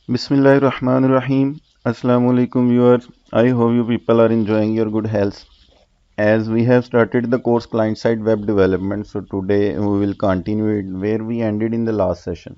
Bismillahirrahmanirrahim. Assalamu alaikum viewers. I hope you people are enjoying your good health. As we have started the course client-side web development, so today we will continue it where we ended in the last session.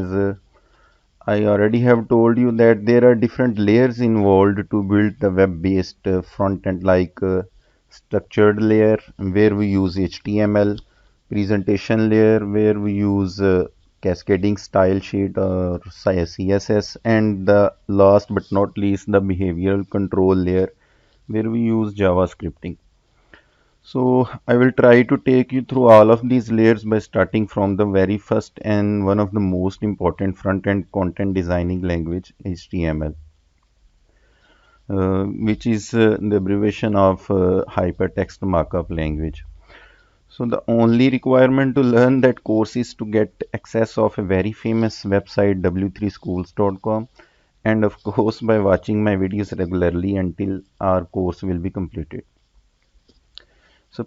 As I already have told you that there are different layers involved to build the web-based front end, like structured layer where we use HTML, presentation layer where we use cascading style sheet or CSS, and the last but not least the behavioral control layer where we use JavaScripting. So I will try to take you through all of these layers by starting from the very first and one of the most important front-end content designing language, HTML, which is the abbreviation of Hypertext Markup Language. So the only requirement to learn that course is to get access of a very famous website w3schools.com, and of course by watching my videos regularly until our course will be completed.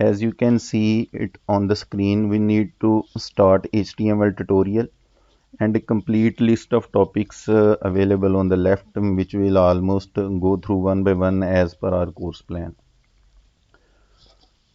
As you can see it on the screen, we need to start HTML tutorial and a complete list of topics available on the left, which will almost go through one by one as per our course plan.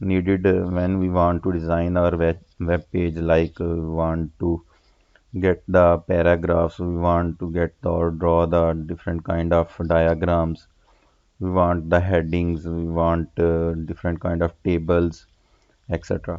needed when we want to design our web page, like we want to get the paragraphs, we want to get or draw the different kind of diagrams, we want the headings, we want different kind of tables, etc.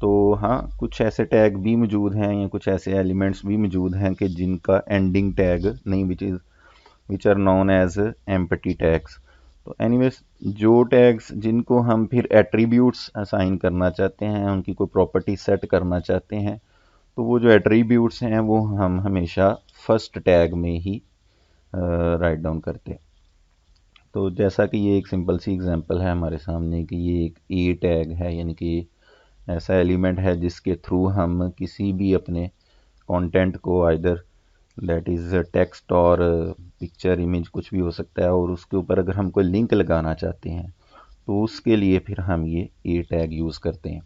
تو ہاں کچھ ایسے tag بھی موجود ہیں یا کچھ ایسے ایلیمنٹس بھی موجود ہیں کہ جن کا اینڈنگ ٹیگ نہیں which are known as empty tags. تو اینی ویز جو ٹیگس جن کو ہم پھر ایٹریبیوٹس اسائن کرنا چاہتے ہیں، ان کی کوئی پراپرٹی سیٹ کرنا چاہتے ہیں، تو وہ جو ایٹریبیوٹس ہیں وہ ہم ہمیشہ فرسٹ ٹیگ میں ہی رائٹ ڈاؤن کرتے ہیں. تو جیسا کہ یہ ایک سمپل سی ایگزامپل ہے ہمارے سامنے کہ یہ ایک اے ٹیگ ہے، یعنی کہ ایسا ایلیمنٹ ہے جس کے تھرو ہم کسی بھی اپنے کانٹینٹ کو آئیدر دیٹ از ٹیکسٹ اور پکچر امیج کچھ بھی ہو سکتا ہے، اور اس کے اوپر اگر ہم کوئی لنک لگانا چاہتے ہیں تو اس کے لیے پھر ہم یہ اے ٹیگ یوز کرتے ہیں.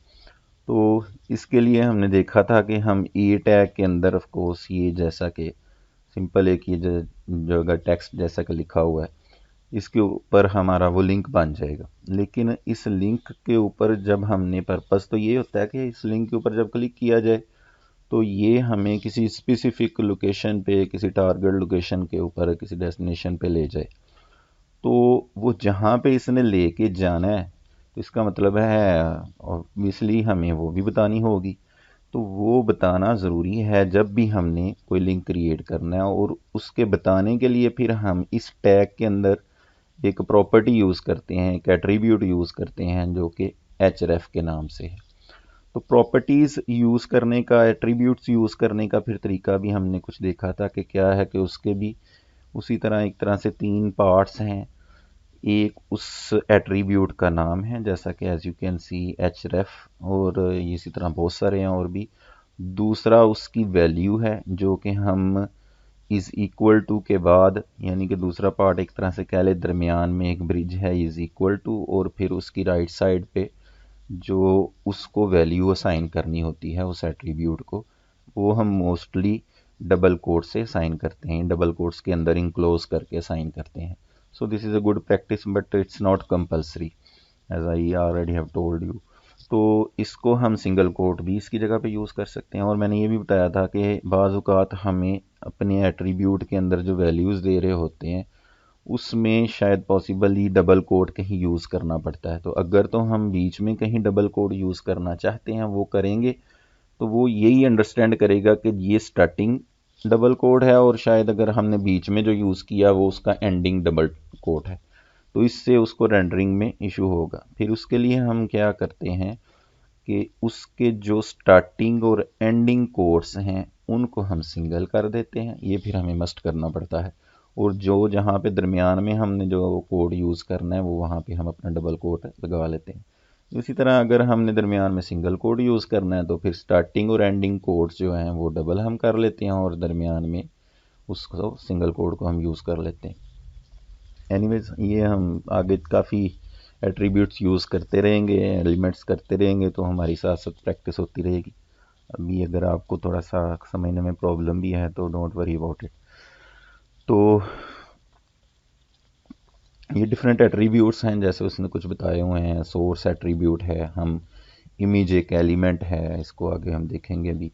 تو اس کے لیے ہم نے دیکھا تھا کہ ہم اے ٹیگ کے اندر آف کورس یہ جیسا کہ سمپل ایک یہ جو اگر ٹیکسٹ جیسا کہ لکھا ہوا ہے اس کے اوپر ہمارا وہ لنک بن جائے گا. لیکن اس لنک کے اوپر جب ہم نے پرپس تو یہ ہوتا ہے کہ اس لنک کے اوپر جب کلک کیا جائے تو یہ ہمیں کسی اسپیسیفک لوکیشن پہ، کسی ٹارگٹ لوکیشن کے اوپر، کسی ڈیسٹینیشن پہ لے جائے. تو وہ جہاں پہ اس نے لے کے جانا ہے تو اس کا مطلب ہے اوبویسلی ہمیں وہ بھی بتانی ہوگی. تو وہ بتانا ضروری ہے جب بھی ہم نے کوئی لنک کریٹ کرنا ہے، اور اس کے بتانے کے لیے پھر ہم اس ٹیگ کے اندر ایک پراپرٹی یوز کرتے ہیں، ایک ایٹریبیوٹ یوز کرتے ہیں جو کہ ایچ ریف کے نام سے ہے. تو پراپرٹیز یوز کرنے کا، ایٹریبیوٹس یوز کرنے کا پھر طریقہ بھی ہم نے کچھ دیکھا تھا کہ کیا ہے کہ اس کے بھی اسی طرح ایک طرح سے 3 پارٹس ہیں. ایک اس ایٹریبیوٹ کا نام ہے جیسا کہ as you can see H ref, اور اسی طرح بہت سارے ہیں اور بھی. دوسرا اس کی ویلیو ہے جو کہ ہم از ایکول ٹو کے بعد، یعنی کہ دوسرا پارٹ ایک طرح سے کہہ لے درمیان میں ایک برج ہے از ایکول ٹو، اور پھر اس کی رائٹ سائڈ پہ جو اس کو ویلیو اسائن کرنی ہوتی ہے اس ایٹریبیوٹ کو، وہ ہم موسٹلی ڈبل کوٹ سے اسائن کرتے ہیں، ڈبل کوٹس کے اندر انکلوز کر کے اسائن کرتے ہیں. So this is a good practice but it's not compulsory as I already have told you. تو اس کو ہم سنگل کوٹ بھی اس کی جگہ پہ یوز کر سکتے ہیں. اور میں نے یہ بھی بتایا تھا کہ بعض اوقات ہمیں اپنے ایٹریبیوٹ کے اندر جو ویلیوز دے رہے ہوتے ہیں اس میں شاید پاسبلی ڈبل کوٹ کہیں یوز کرنا پڑتا ہے. تو اگر تو ہم بیچ میں کہیں ڈبل کوٹ یوز کرنا چاہتے ہیں وہ کریں گے تو وہ یہی انڈرسٹینڈ کرے گا کہ یہ سٹارٹنگ ڈبل کوٹ ہے، اور شاید اگر ہم نے بیچ میں جو یوز کیا وہ اس کا اینڈنگ ڈبل کوٹ ہے، تو اس سے اس کو رینڈرنگ میں ایشو ہوگا. پھر اس کے لیے ہم کیا کرتے ہیں کہ اس کے جو سٹارٹنگ اور اینڈنگ کوٹس ہیں ان کو ہم سنگل کر دیتے ہیں، یہ پھر ہمیں مسٹ کرنا پڑتا ہے. اور جو جہاں پہ درمیان میں ہم نے جو کوڈ یوز کرنا ہے وہ وہاں پہ ہم اپنا ڈبل کوٹ لگا لیتے ہیں. اسی طرح اگر ہم نے درمیان میں سنگل کوڈ یوز کرنا ہے تو پھر سٹارٹنگ اور اینڈنگ کوڈز جو ہیں وہ ڈبل ہم کر لیتے ہیں، اور درمیان میں اس کو سنگل کوڈ کو ہم یوز کر لیتے ہیں. اینی ویز یہ ہم آگے کافی ایٹریبیوٹس یوز کرتے رہیں گے، ایلیمنٹس کرتے رہیں گے تو ہماری ساتھ ساتھ پریکٹس ہوتی رہے گی. ابھی اگر آپ کو تھوڑا سا سمجھنے میں پرابلم بھی ہے تو ڈونٹ وری اباؤٹ اٹ. تو یہ ڈفرینٹ ایٹریبیوٹس ہیں جیسے اس نے کچھ بتائے ہوئے ہیں. سورس ایٹریبیوٹ ہے، ہم امیج ایک ایلیمنٹ ہے، اس کو آگے ہم دیکھیں گے بھی،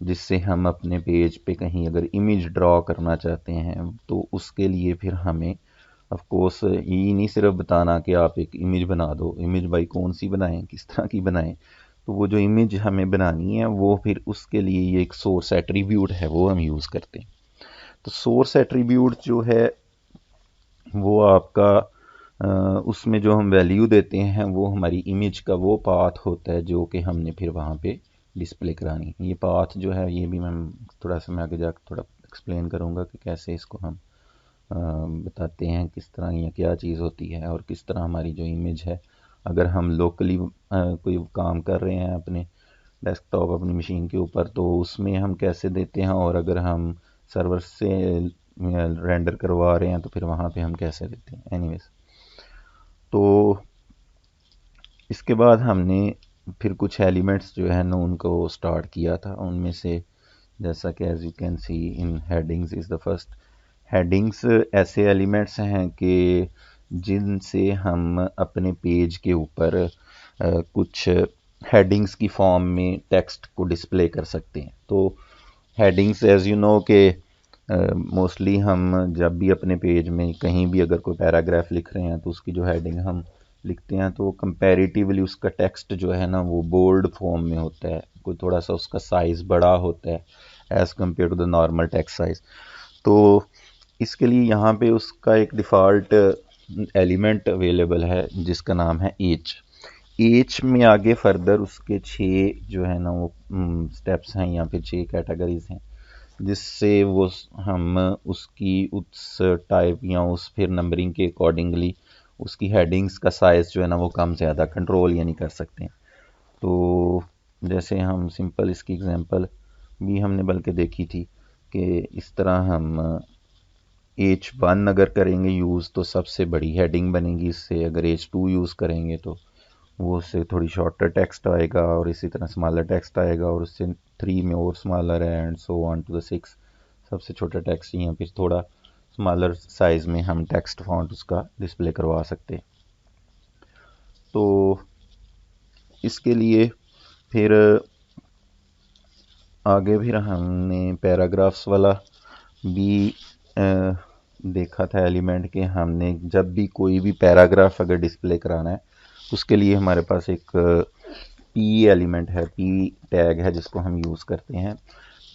جس سے ہم اپنے پیج پہ کہیں اگر امیج ڈرا کرنا چاہتے ہیں تو اس کے لیے پھر ہمیں آف کورس یہ نہیں صرف بتانا کہ آپ ایک امیج بنا دو، امیج بائی کون سی بنائیں، کس طرح کی بنائیں. تو وہ جو امیج ہمیں بنانی ہے وہ پھر اس کے لیے یہ ایک سورس ایٹریبیوٹ ہے وہ ہم یوز کرتے ہیں. تو سورس ایٹریبیوٹ جو ہے وہ آپ کا اس میں جو ہم ویلیو دیتے ہیں وہ ہماری امیج کا وہ پاتھ ہوتا ہے جو کہ ہم نے پھر وہاں پہ ڈسپلے کرانی. یہ پاتھ جو ہے یہ بھی میں تھوڑا سا میں آگے جا کے تھوڑا ایکسپلین کروں گا کہ کیسے اس کو ہم بتاتے ہیں، کس طرح یہ کیا چیز ہوتی ہے، اور کس طرح ہماری جو امیج ہے اگر ہم لوکلی کوئی کام کر رہے ہیں اپنے ڈیسک ٹاپ اپنی مشین کے اوپر تو اس میں ہم کیسے دیتے ہیں، اور اگر ہم سرور سے رینڈر کروا رہے ہیں تو پھر وہاں پہ ہم کیسے دیتے ہیں. اینی ویز تو اس کے بعد ہم نے پھر کچھ ایلیمنٹس جو ہے نا ان کو سٹارٹ کیا تھا. ان میں سے جیسا کہ as you can C in headings is the first. Headings ایسے ایلیمنٹس ہیں کہ جن سے ہم اپنے پیج کے اوپر کچھ ہیڈنگس کی فارم میں ٹیکسٹ کو ڈسپلے کر سکتے ہیں. تو ہیڈنگس ایز یو نو کہ موسٹلی ہم جب بھی اپنے پیج میں کہیں بھی اگر کوئی پیراگراف لکھ رہے ہیں تو اس کی جو ہیڈنگ ہم لکھتے ہیں تو کمپیریٹیولی اس کا ٹیکسٹ جو ہے نا وہ بولڈ فارم میں ہوتا ہے، کوئی تھوڑا سا اس کا سائز بڑا ہوتا ہے as compare to the normal text size. تو اس کے لیے یہاں پہ اس کا ایک ڈیفالٹ ایلیمنٹ اویلیبل ہے جس کا نام ہے ایچ میں آگے فردر اس کے 6 جو ہے نا وہ سٹیپس ہیں، یہاں پہ 6 کیٹیگریز ہیں جس سے وہ ہم اس کی اس ٹائپ یا اس پھر نمبرنگ کے اکارڈنگلی اس کی ہیڈنگز کا سائز جو ہے نا وہ کم زیادہ کنٹرول یعنی کر سکتے ہیں. تو جیسے ہم سمپل اس کی اگزامپل بھی ہم نے بلکہ دیکھی تھی کہ اس طرح ہم H1 اگر کریں گے یوز تو سب سے بڑی ہیڈنگ بنے گی، اس سے اگر H2 یوز کریں گے تو وہ اس سے تھوڑی شارٹر ٹیکسٹ آئے گا، اور اسی طرح اسمالر ٹیکسٹ آئے گا، اور اس سے 3 میں اور اسمالر ہے، and so on to the 6 سب سے چھوٹا ٹیکسٹ. یہاں پہ تھوڑا اسمالر سائز میں ہم ٹیکسٹ فونٹ اس کا ڈسپلے کروا سکتے ہیں. تو اس کے لیے پھر آگے پھر ہم نے پیراگرافس والا بھی دیکھا تھا ایلیمنٹ، کہ ہم نے جب بھی کوئی بھی پیراگراف اگر ڈسپلے کرانا ہے اس کے لیے ہمارے پاس ایک پی ایلیمنٹ ہے، پی ٹیگ ہے جس کو ہم یوز کرتے ہیں.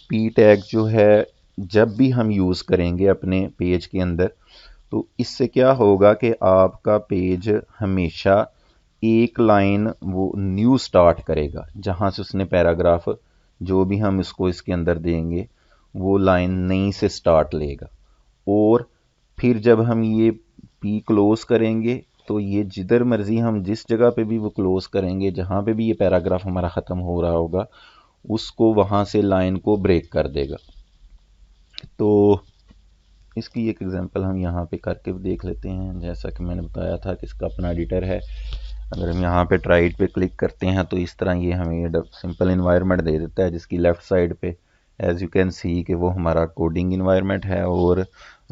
پی ٹیگ جو ہے جب بھی ہم یوز کریں گے اپنے پیج کے اندر تو اس سے کیا ہوگا کہ آپ کا پیج ہمیشہ ایک لائن وہ نیو سٹارٹ کرے گا، جہاں سے اس نے پیراگراف جو بھی ہم اس کو اس کے اندر دیں گے وہ لائن نئی سے سٹارٹ لے گا. اور پھر جب ہم یہ پی کلوز کریں گے تو یہ جدھر مرضی ہم جس جگہ پہ بھی وہ کلوز کریں گے، جہاں پہ بھی یہ پیراگراف ہمارا ختم ہو رہا ہوگا اس کو وہاں سے لائن کو بریک کر دے گا. تو اس کی ایک ایگزامپل ہم یہاں پہ کر کے دیکھ لیتے ہیں. جیسا کہ میں نے بتایا تھا کہ اس کا اپنا ایڈیٹر ہے، اگر ہم یہاں پہ ٹرائٹ پہ کلک کرتے ہیں تو اس طرح یہ ہمیں سمپل انوائرمنٹ دے دیتا ہے، جس کی لیفٹ سائڈ پہ ایز یو کین سی کہ وہ ہمارا کوڈنگ انوائرمنٹ ہے، اور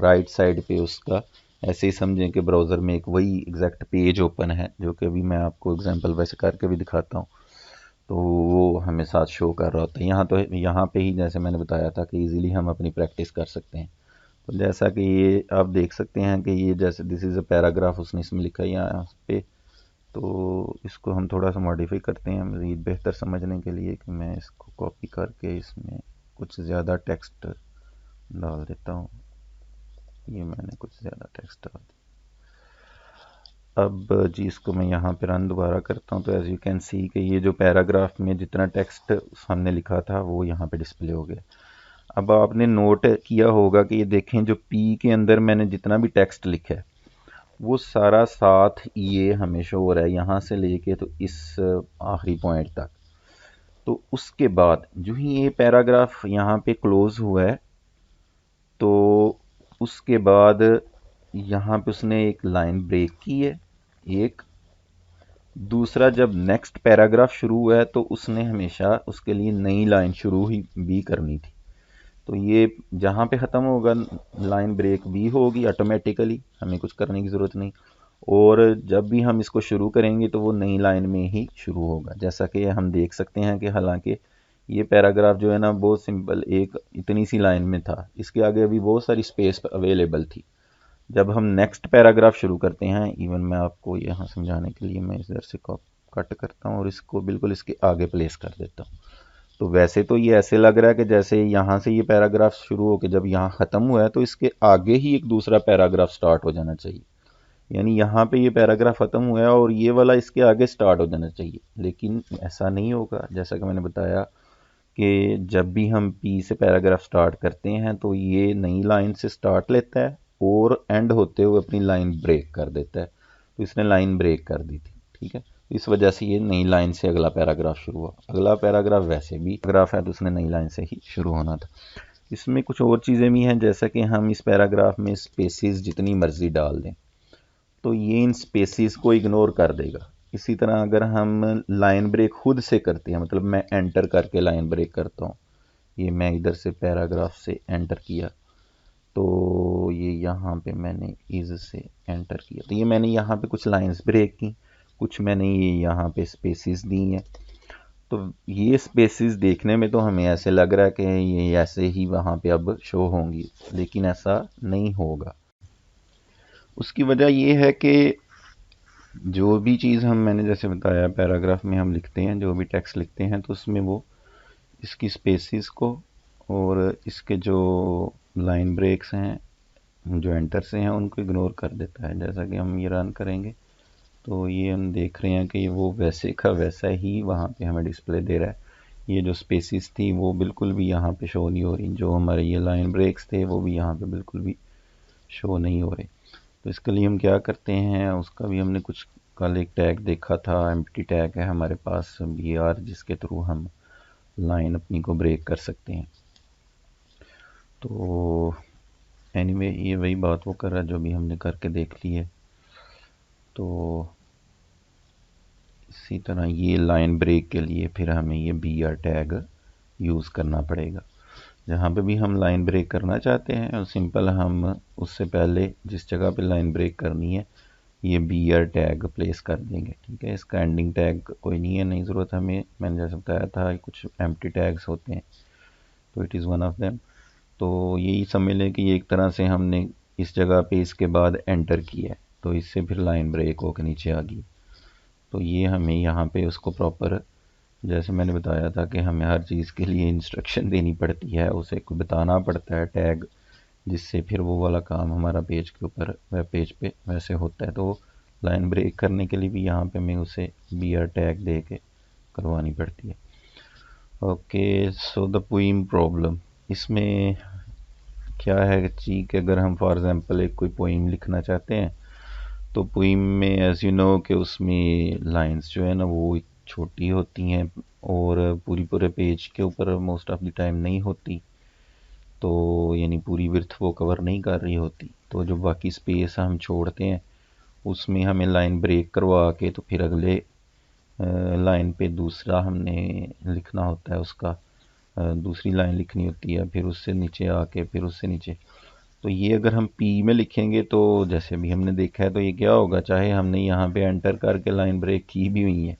رائٹ سائڈ پہ اس کا ایسے ہی سمجھیں کہ براؤزر میں ایک وہی ایگزیکٹ پیج اوپن ہے، جو کہ ابھی میں آپ کو ایگزامپل ویسے کر کے بھی دکھاتا ہوں تو وہ ہمیں ساتھ شو کر رہا ہوتا ہے. یہاں پہ ہی جیسے میں نے بتایا تھا کہ ایزیلی ہم اپنی پریکٹس کر سکتے ہیں. تو جیسا کہ یہ آپ دیکھ سکتے ہیں کہ یہ جیسے دس از اے پیراگراف اس نے اس میں لکھا ہے یہاں پہ، تو اس کو ہم تھوڑا سا ماڈیفائی کرتے ہیں مزید بہتر سمجھنے کے لیے، کہ میں اس کو کاپی کر کے اس میں کچھ زیادہ ٹیکسٹ ڈال دیتا ہوں. یہ میں نے کچھ زیادہ ٹیکسٹ ڈال دیا. اب جی اس کو میں یہاں پہ رن دوبارہ کرتا ہوں تو ایز یو کین سی کہ یہ جو پیراگراف میں جتنا ٹیکسٹ ہم نے لکھا تھا وہ یہاں پہ ڈسپلے ہو گیا. اب آپ نے نوٹ کیا ہوگا کہ یہ دیکھیں جو پی کے اندر میں نے جتنا بھی ٹیکسٹ لکھا ہے وہ سارا ساتھ یہ ہمیشہ ہو رہا ہے یہاں سے لے کے تو اس آخری پوائنٹ تک. تو اس کے بعد جو ہی یہ پیراگراف یہاں پہ کلوز ہوا ہے تو اس کے بعد یہاں پہ اس نے ایک لائن بریک کی ہے. ایک دوسرا جب نیکسٹ پیراگراف شروع ہوا ہے تو اس نے ہمیشہ اس کے لیے نئی لائن شروع ہی بھی کرنی تھی. تو یہ جہاں پہ ختم ہوگا لائن بریک بھی ہوگی آٹومیٹیکلی، ہمیں کچھ کرنے کی ضرورت نہیں، اور جب بھی ہم اس کو شروع کریں گے تو وہ نئی لائن میں ہی شروع ہوگا. جیسا کہ ہم دیکھ سکتے ہیں کہ حالانکہ یہ پیراگراف جو ہے نا بہت سمپل ایک اتنی سی لائن میں تھا، اس کے آگے ابھی بہت ساری سپیس اویلیبل تھی. جب ہم نیکسٹ پیراگراف شروع کرتے ہیں، ایون میں آپ کو یہاں سمجھانے کے لیے میں ادھر سے کٹ کرتا ہوں اور اس کو بالکل اس کے آگے پلیس کر دیتا ہوں. تو ویسے تو یہ ایسے لگ رہا ہے کہ جیسے یہاں سے یہ پیراگراف شروع ہو کے جب یہاں ختم ہوا ہے تو اس کے آگے ہی ایک دوسرا پیراگراف سٹارٹ ہو جانا چاہیے، یعنی یہاں پہ یہ پیراگراف ختم ہوا ہے اور یہ والا اس کے آگے سٹارٹ ہو جانا چاہیے. لیکن ایسا نہیں ہوگا، جیسا کہ میں نے بتایا کہ جب بھی ہم پی سے پیراگراف سٹارٹ کرتے ہیں تو یہ نئی لائن سے سٹارٹ لیتا ہے اور اینڈ ہوتے ہوئے اپنی لائن بریک کر دیتا ہے. تو اس نے لائن بریک کر دی تھی، ٹھیک ہے، اس وجہ سے یہ نئی لائن سے اگلا پیراگراف شروع ہوا. اگلا پیراگراف ویسے بھی پیراگراف ہے تو اس نے نئی لائن سے ہی شروع ہونا تھا. اس میں کچھ اور چیزیں بھی ہیں، جیسا کہ ہم اس پیراگراف میں سپیسیز جتنی مرضی ڈال دیں تو یہ ان سپیسیز کو اگنور کر دے گا. اسی طرح اگر ہم لائن بریک خود سے کرتے ہیں، مطلب میں انٹر کر کے لائن بریک کرتا ہوں، یہ میں ادھر سے پیراگراف سے انٹر کیا تو یہ یہاں پہ میں نے ایز سے انٹر کیا تو یہ میں نے یہاں پہ کچھ لائنز بریک کی، کچھ میں نے یہ یہاں پہ سپیسیز دی ہیں. تو یہ سپیسیز دیکھنے میں تو ہمیں ایسے لگ رہا ہے کہ یہ ایسے ہی وہاں پہ اب شو ہوں گی، لیکن ایسا نہیں ہوگا. اس کی وجہ یہ ہے کہ جو بھی چیز میں نے جیسے بتایا پیراگراف میں ہم لکھتے ہیں، جو بھی ٹیکسٹ لکھتے ہیں تو اس میں وہ اس کی سپیسز کو اور اس کے جو لائن بریکس ہیں جو انٹر سے ہیں ان کو اگنور کر دیتا ہے. جیسا کہ ہم یہ رن کریں گے تو یہ ہم دیکھ رہے ہیں کہ وہ ویسے کا ویسا ہی وہاں پہ ہمیں ڈسپلے دے رہا ہے. یہ جو سپیسز تھی وہ بالکل بھی یہاں پہ شو نہیں ہو رہی، جو ہمارے یہ لائن بریکس تھے وہ بھی یہاں پہ بالکل بھی شو نہیں ہو رہے. تو اس کے لیے ہم کیا کرتے ہیں، اس کا بھی ہم نے کچھ کل ایک ٹیگ دیکھا تھا، ایمپٹی ٹیگ ہے ہمارے پاس BR، جس کے تھرو ہم لائن اپنی کو بریک کر سکتے ہیں. تو اینی وے یہ وہی بات وہ کر رہا ہے جو بھی ہم نے کر کے دیکھ لی ہے. تو اسی طرح یہ لائن بریک کے لیے پھر ہمیں یہ BR ٹیگ یوز کرنا پڑے گا. جہاں پہ بھی ہم لائن بریک کرنا چاہتے ہیں سمپل ہم اس سے پہلے جس جگہ پہ لائن بریک کرنی ہے یہ BR ٹیگ پلیس کر دیں گے. ٹھیک ہے، اس کا اینڈنگ ٹیگ کوئی نہیں ہے، نہیں ضرورت ہمیں. میں نے جیسے بتایا تھا کچھ ایمپٹی ٹیگز ہوتے ہیں تو it is one of them. تو یہی سمجھ لیں کہ یہ ایک طرح سے ہم نے اس جگہ پہ اس کے بعد انٹر کیا ہے تو اس سے پھر لائن بریک ہو کے نیچے آ گئی. تو یہ ہمیں یہاں پہ اس کو پراپر، جیسے میں نے بتایا تھا کہ ہمیں ہر چیز کے لیے انسٹرکشن دینی پڑتی ہے، اسے کو بتانا پڑتا ہے ٹیگ، جس سے پھر وہ والا کام ہمارا پیج کے اوپر ویب پیج پہ ویسے ہوتا ہے. تو لائن بریک کرنے کے لیے بھی یہاں پہ ہمیں اسے BR ٹیگ دے کے کروانی پڑتی ہے. Okay, so the poem problem. اس میں کیا ہے جی کہ اگر ہم فار ایگزامپل ایک کوئی پوئم لکھنا چاہتے ہیں تو پوئم میں ایز یو نو کہ اس میں لائنز جو ہے نا وہ چھوٹی ہوتی ہیں اور پورے پیج کے اوپر موسٹ آف دی ٹائم نہیں ہوتی، تو یعنی پوری ورتھ وہ کور نہیں کر رہی ہوتی. تو جو باقی سپیس ہم چھوڑتے ہیں اس میں ہمیں لائن بریک کروا کے تو پھر اگلے لائن پہ دوسرا ہم نے لکھنا ہوتا ہے، اس کا دوسری لائن لکھنی ہوتی ہے، پھر اس سے نیچے آ کے پھر اس سے نیچے. تو یہ اگر ہم پی میں لکھیں گے تو جیسے بھی ہم نے دیکھا ہے تو یہ کیا ہوگا، چاہے ہم نے یہاں پہ انٹر کر کے لائن بریک کی بھی ہوئی ہے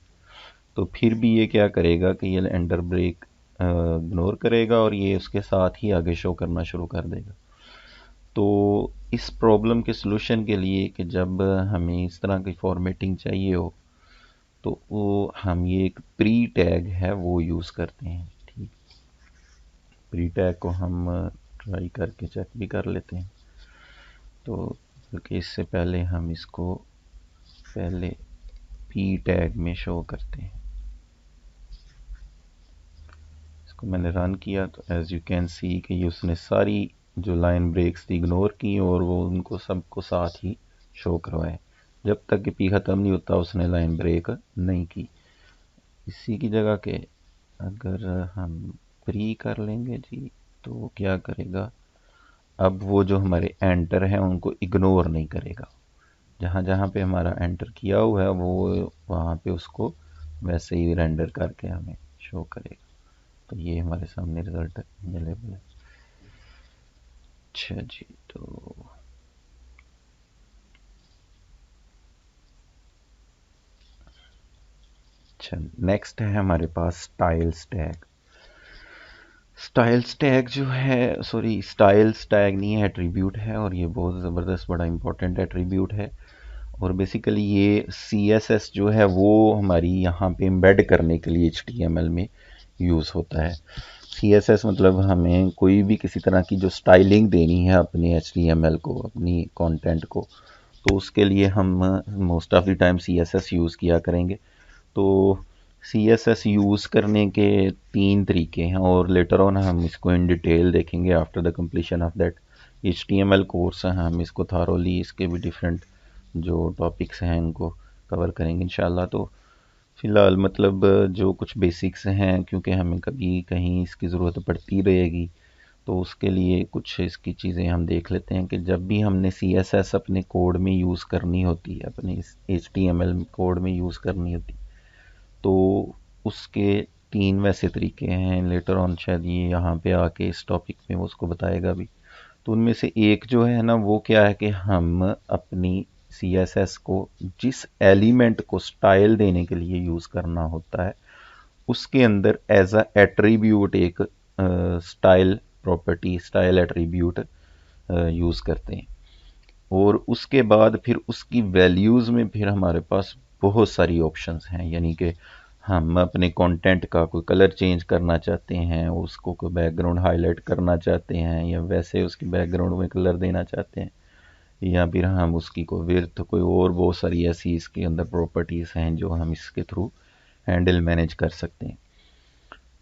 تو پھر بھی یہ کیا کرے گا کہ یہ انٹر بریک اگنور کرے گا اور یہ اس کے ساتھ ہی آگے شو کرنا شروع کر دے گا. تو اس پرابلم کے سلوشن کے لیے کہ جب ہمیں اس طرح کی فارمیٹنگ چاہیے ہو تو وہ ہم یہ ایک پری ٹیگ ہے وہ یوز کرتے ہیں. ٹھیک، پری ٹیگ کو ہم ٹرائی کر کے چیک بھی کر لیتے ہیں. تو کیونکہ اس سے پہلے ہم اس کو پہلے پی ٹیگ میں شو کرتے ہیں. اس کو میں نے رن کیا تو ایز یو کین سی کہ اس نے ساری جو لائن بریکس تھی اگنور کی اور وہ ان کو سب کو ساتھ ہی شو کروائے. جب تک کہ پی ختم نہیں ہوتا اس نے لائن بریک نہیں کی. اسی کی جگہ کہ اگر ہم پری کر لیں گے جی تو وہ کیا کرے گا، اب وہ جو ہمارے انٹر ہیں ان کو اگنور نہیں کرے گا. جہاں جہاں پہ ہمارا انٹر کیا ہوا ہے وہ وہاں پہ اس کو ویسے ہی رینڈر کر کے ہمیں شو کرے گا. تو یہ ہمارے سامنے رزلٹ اویلیبل ہے. اچھا جی، تو اچھا نیکسٹ ہے ہمارے پاس اسٹائلس ٹیگ. اسٹائلس ٹیگ جو ہے، سوری اسٹائلس ٹیگ نہیں ہے، ایٹریبیوٹ ہے اور یہ بہت زبردست بڑا امپورٹنٹ ایٹریبیوٹ ہے. اور بیسیکلی یہ CSS جو ہے وہ ہماری یہاں پہ امبیڈ کرنے کے لیے HTML میں یوز ہوتا ہے. CSS مطلب ہمیں کوئی بھی کسی طرح کی جو سٹائلنگ دینی ہے اپنے HTML کو، اپنی کانٹینٹ کو، تو اس کے لیے ہم most of the time CSS use کیا کریں گے. تو CSS یوز کرنے کے 3 طریقے ہیں اور لیٹر آن ہم اس کو ان ڈیٹیل دیکھیں گے after the completion of that HTML course. ہم اس کو تھارولی اس کے بھی ڈفرینٹ جو ٹاپکس ہیں ان کو کور کریں گے انشاءاللہ. تو فی الحال مطلب جو کچھ بیسکس ہیں کیونکہ ہمیں کبھی کہیں اس کی ضرورت پڑتی رہے گی تو اس کے لیے کچھ اس کی چیزیں ہم دیکھ لیتے ہیں کہ جب بھی ہم نے CSS اپنے کوڈ میں یوز کرنی ہوتی ہے، اپنے HTML کوڈ میں یوز کرنی ہوتی تو اس کے 3 ویسے طریقے ہیں. لیٹر آن شاید یہ یہاں پہ آ کے اس ٹاپک میں وہ اس کو بتائے گا بھی. تو ان میں سے ایک جو ہے نا وہ کیا ہے کہ ہم اپنی CSS کو جس ایلیمنٹ کو سٹائل دینے کے لیے یوز کرنا ہوتا ہے اس کے اندر ایز اے ایٹریبیوٹ ایک style property, style attribute use کرتے ہیں. اور اس کے بعد پھر اس کی ویلیوز میں پھر ہمارے پاس بہت ساری آپشنز ہیں، یعنی کہ ہم اپنے کانٹینٹ کا کوئی کلر چینج کرنا چاہتے ہیں، اس کو کوئی بیک گراؤنڈ ہائی لائٹ کرنا چاہتے ہیں، یا ویسے اس کی بیک گراؤنڈ میں کلر دینا چاہتے ہیں، یا پھر ہم اس کی کوئی ورتھ کوئی اور بہت ساری ایسی اس کے اندر پراپرٹیز ہیں جو ہم اس کے تھرو ہینڈل مینیج کر سکتے ہیں۔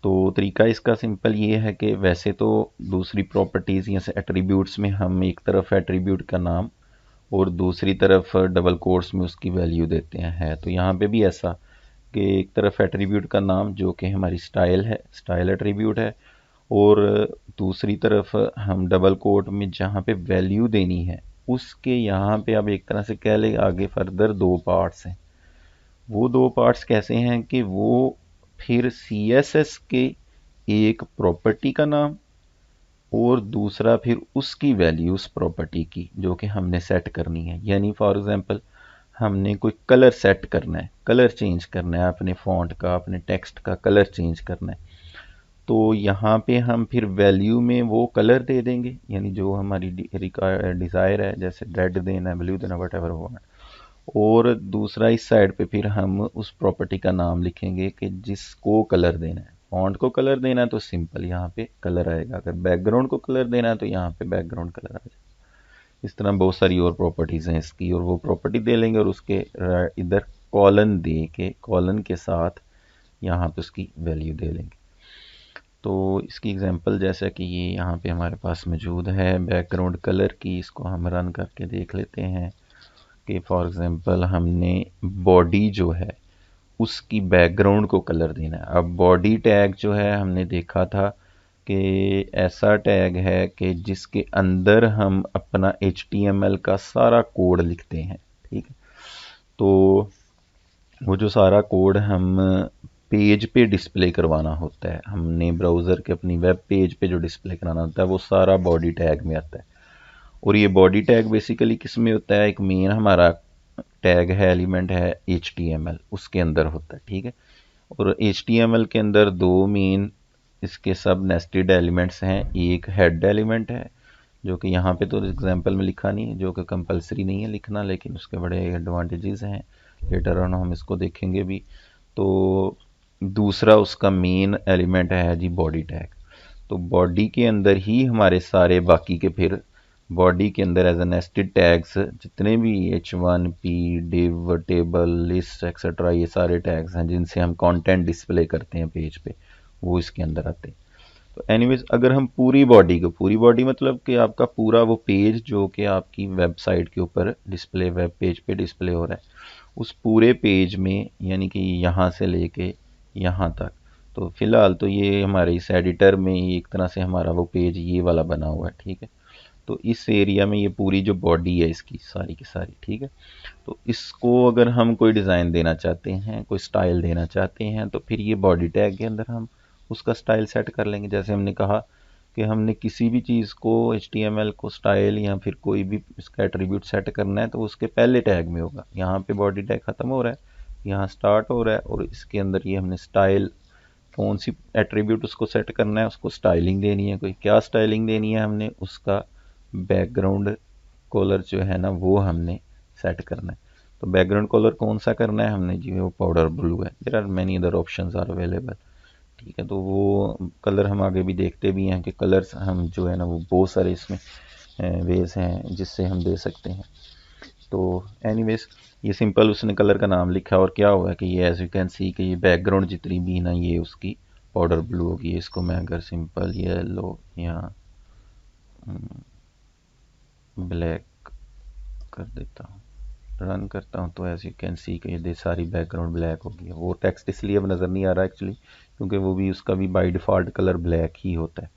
تو طریقہ اس کا سمپل یہ ہے کہ ویسے تو دوسری پراپرٹیز جیسے ایٹریبیوٹس میں ہم ایک طرف ایٹریبیوٹ کا نام اور دوسری طرف ڈبل کوٹس میں اس کی ویلیو دیتے ہیں، تو یہاں پہ بھی ایسا کہ ایک طرف ایٹریبیوٹ کا نام جو کہ ہماری سٹائل ہے، سٹائل ایٹریبیوٹ ہے، اور دوسری طرف ہم ڈبل کوٹ میں جہاں پہ ویلیو دینی ہے اس کے یہاں پہ اب ایک طرح سے کہہ لیں آگے فردر دو پارٹس ہیں۔ وہ دو پارٹس کیسے ہیں کہ وہ پھر سی ایس ایس کے ایک پراپرٹی کا نام اور دوسرا پھر اس کی ویلیوز پراپرٹی کی جو کہ ہم نے سیٹ کرنی ہے، یعنی فار ایگزامپل ہم نے کوئی کلر سیٹ کرنا ہے، کلر چینج کرنا ہے، اپنے فونٹ کا اپنے ٹیکسٹ کا کلر چینج کرنا ہے، تو یہاں پہ ہم پھر ویلیو میں وہ کلر دے دیں گے، یعنی جو ہماری ڈیزائر ہے، جیسے ریڈ دینا ہے، بلیو دینا، وٹ ایور ہوا، اور دوسرا اس سائڈ پہ پھر ہم اس پراپرٹی کا نام لکھیں گے کہ جس کو کلر دینا ہے۔ فونٹ کو کلر دینا ہے تو سمپل یہاں پہ کلر آئے گا، اگر بیک گراؤنڈ کو کلر دینا ہے تو یہاں پہ بیک گراؤنڈ کلر آ جائے گا۔ اس طرح بہت ساری اور پراپرٹیز ہیں اس کی، اور وہ پراپرٹی دے لیں گے اور اس کے ادھر کالن دے کے کالن کے ساتھ یہاں پہ اس کی ویلیو دے لیں گے۔ تو اس کی اگزامپل جیسا کہ یہ یہاں پہ ہمارے پاس موجود ہے بیک گراؤنڈ کلر کی، اس کو ہم رن کر کے دیکھ لیتے ہیں کہ فار ایگزامپل ہم نے باڈی جو ہے اس کی بیک گراؤنڈ کو کلر دینا ہے۔ اب باڈی ٹیگ جو ہے ہم نے دیکھا تھا کہ ایسا ٹیگ ہے کہ جس کے اندر ہم اپنا HTML کا سارا کوڈ لکھتے ہیں، ٹھیک ہے، تو وہ جو سارا کوڈ ہم پیج پہ ڈسپلے کروانا ہوتا ہے، ہم نے براؤزر کے اپنی ویب پیج پہ جو ڈسپلے کرانا ہوتا ہے وہ سارا باڈی ٹیگ میں آتا ہے، اور یہ باڈی ٹیگ بیسیکلی کس میں ہوتا ہے، ایک مین ہمارا ٹیگ ہے، ایلیمنٹ ہے HTML، اس کے اندر ہوتا ہے، ٹھیک ہے، اور HTML کے اندر دو مین اس کے سب نیسٹڈ ایلیمنٹس ہیں، ایک ہیڈ ایلیمنٹ ہے جو کہ یہاں پہ تو ایگزامپل میں لکھا نہیں ہے، جو کہ کمپلسری نہیں ہے لکھنا، لیکن اس کے بڑے ایڈوانٹیجز ہیں، لیٹر آن ہم اس کو دیکھیں گے بھی۔ تو دوسرا اس کا مین ایلیمنٹ ہے جی باڈی ٹیگ، تو باڈی کے اندر ہی ہمارے سارے باقی کے پھر باڈی کے اندر ایز اے نیسٹڈ ٹیگز جتنے بھی H1P div table list etcetera یہ سارے ٹیگز ہیں جن سے ہم کانٹینٹ ڈسپلے کرتے ہیں پیج پہ، وہ اس کے اندر آتے ہیں۔ تو اینی ویز اگر ہم پوری باڈی مطلب کہ آپ کا پورا وہ پیج جو کہ آپ کی ویب سائٹ کے اوپر ڈسپلے ویب پیج پہ ڈسپلے ہو رہا ہے، اس پورے پیج میں یعنی کہ یہاں سے لے کے یہاں تک، تو فی الحال تو یہ ہمارے اس ایڈیٹر میں ایک طرح سے ہمارا وہ پیج یہ والا بنا ہوا ہے، ٹھیک ہے، تو اس ایریا میں یہ پوری جو باڈی ہے اس کی ساری کی ساری، ٹھیک ہے، تو اس کو اگر ہم کوئی ڈیزائن دینا چاہتے ہیں، کوئی سٹائل دینا چاہتے ہیں، تو پھر یہ باڈی ٹیگ کے اندر ہم اس کا سٹائل سیٹ کر لیں گے۔ جیسے ہم نے کہا کہ ہم نے کسی بھی چیز کو HTML کو سٹائل یا پھر کوئی بھی اس کا ایٹریبیوٹ سیٹ کرنا ہے تو اس کے پہلے ٹیگ میں ہوگا، یہاں پہ باڈی ٹیگ ختم ہو رہا ہے، یہاں سٹارٹ ہو رہا ہے، اور اس کے اندر یہ ہم نے سٹائل کون سی ایٹریبیوٹ اس کو سیٹ کرنا ہے، اس کو سٹائلنگ دینی ہے، کوئی کیا سٹائلنگ دینی ہے ہم نے، اس کا بیک گراؤنڈ کولر جو ہے نا وہ ہم نے سیٹ کرنا ہے۔ تو بیک گراؤنڈ کولر کون سا کرنا ہے ہم نے جی، وہ پاؤڈر بلو ہے، there are many other options are available, ٹھیک ہے، تو وہ کلر ہم آگے بھی دیکھتے بھی ہیں کہ کلرز ہم جو ہے نا وہ بہت سارے اس میں ویز ہیں جس سے ہم دے سکتے ہیں۔ تو اینی ویز یہ سمپل اس نے کلر کا نام لکھا، اور کیا ہوا کہ یہ ایز یو کین سی کہ یہ بیک گراؤنڈ جتنی بھی نا یہ اس کی پاؤڈر بلو ہوگی۔ اس کو میں اگر سمپل یلو یا بلیک کر دیتا ہوں، رن کرتا ہوں، تو ایز یو کین سی کہ یہ ساری بیک گراؤنڈ بلیک ہوگی۔ وہ ٹیکسٹ اس لیے اب نظر نہیں آ رہا ایکچولی کیونکہ وہ بھی اس کا بھی بائی ڈیفالٹ کلر بلیک ہی ہوتا ہے،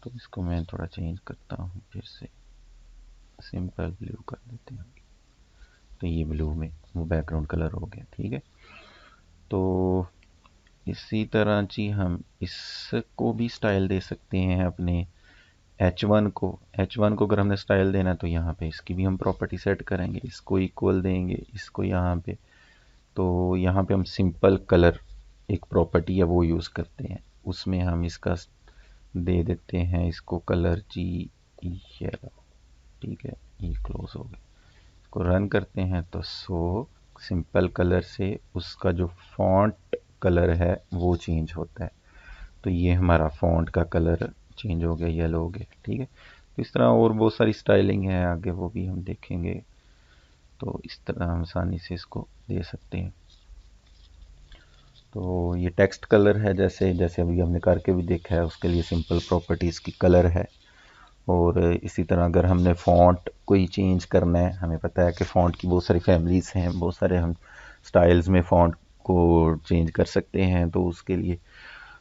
تو اس کو میں تھوڑا چینج کرتا ہوں، پھر سے سمپل بلو کر دیتے ہیں، تو یہ بلو میں وہ بیک گراؤنڈ کلر ہو گیا، ٹھیک ہے۔ تو اسی طرح جی ہم اس کو بھی سٹائل دے سکتے ہیں اپنے H1 کو اگر ہم نے سٹائل دینا ہے تو یہاں پہ اس کی بھی ہم پراپرٹی سیٹ کریں گے، اس کو ایکول دیں گے اس کو یہاں پہ، تو یہاں پہ ہم سمپل کلر ایک پراپرٹی ہے وہ یوز کرتے ہیں، اس میں ہم اس کا دے دیتے ہیں اس کو کلر جی یلو، ٹھیک ہے، یہ کلوز ہو گیا. اس کو رن کرتے ہیں تو سمپل کلر سے اس کا جو فونٹ کلر ہے وہ چینج ہوتا ہے. تو یہ ہمارا فونٹ کا کلر چینج ہو گیا، یلو ہو گیا. ٹھیک ہے، تو اس طرح اور بہت ساری سٹائلنگ ہے آگے، وہ بھی ہم دیکھیں گے. تو اس طرح ہم آسانی سے اس کو دے سکتے ہیں. تو یہ ٹیکسٹ کلر ہے، جیسے ابھی ہم نے کر کے بھی دیکھا ہے، اس کے لیے سمپل پراپرٹیز کی کلر ہے. اور اسی طرح اگر ہم نے فونٹ کوئی چینج کرنا ہے، ہمیں پتہ ہے کہ فونٹ کی بہت ساری فیملیز ہیں، بہت سارے ہم سٹائلز میں فونٹ کو چینج کر سکتے ہیں. تو اس کے لیے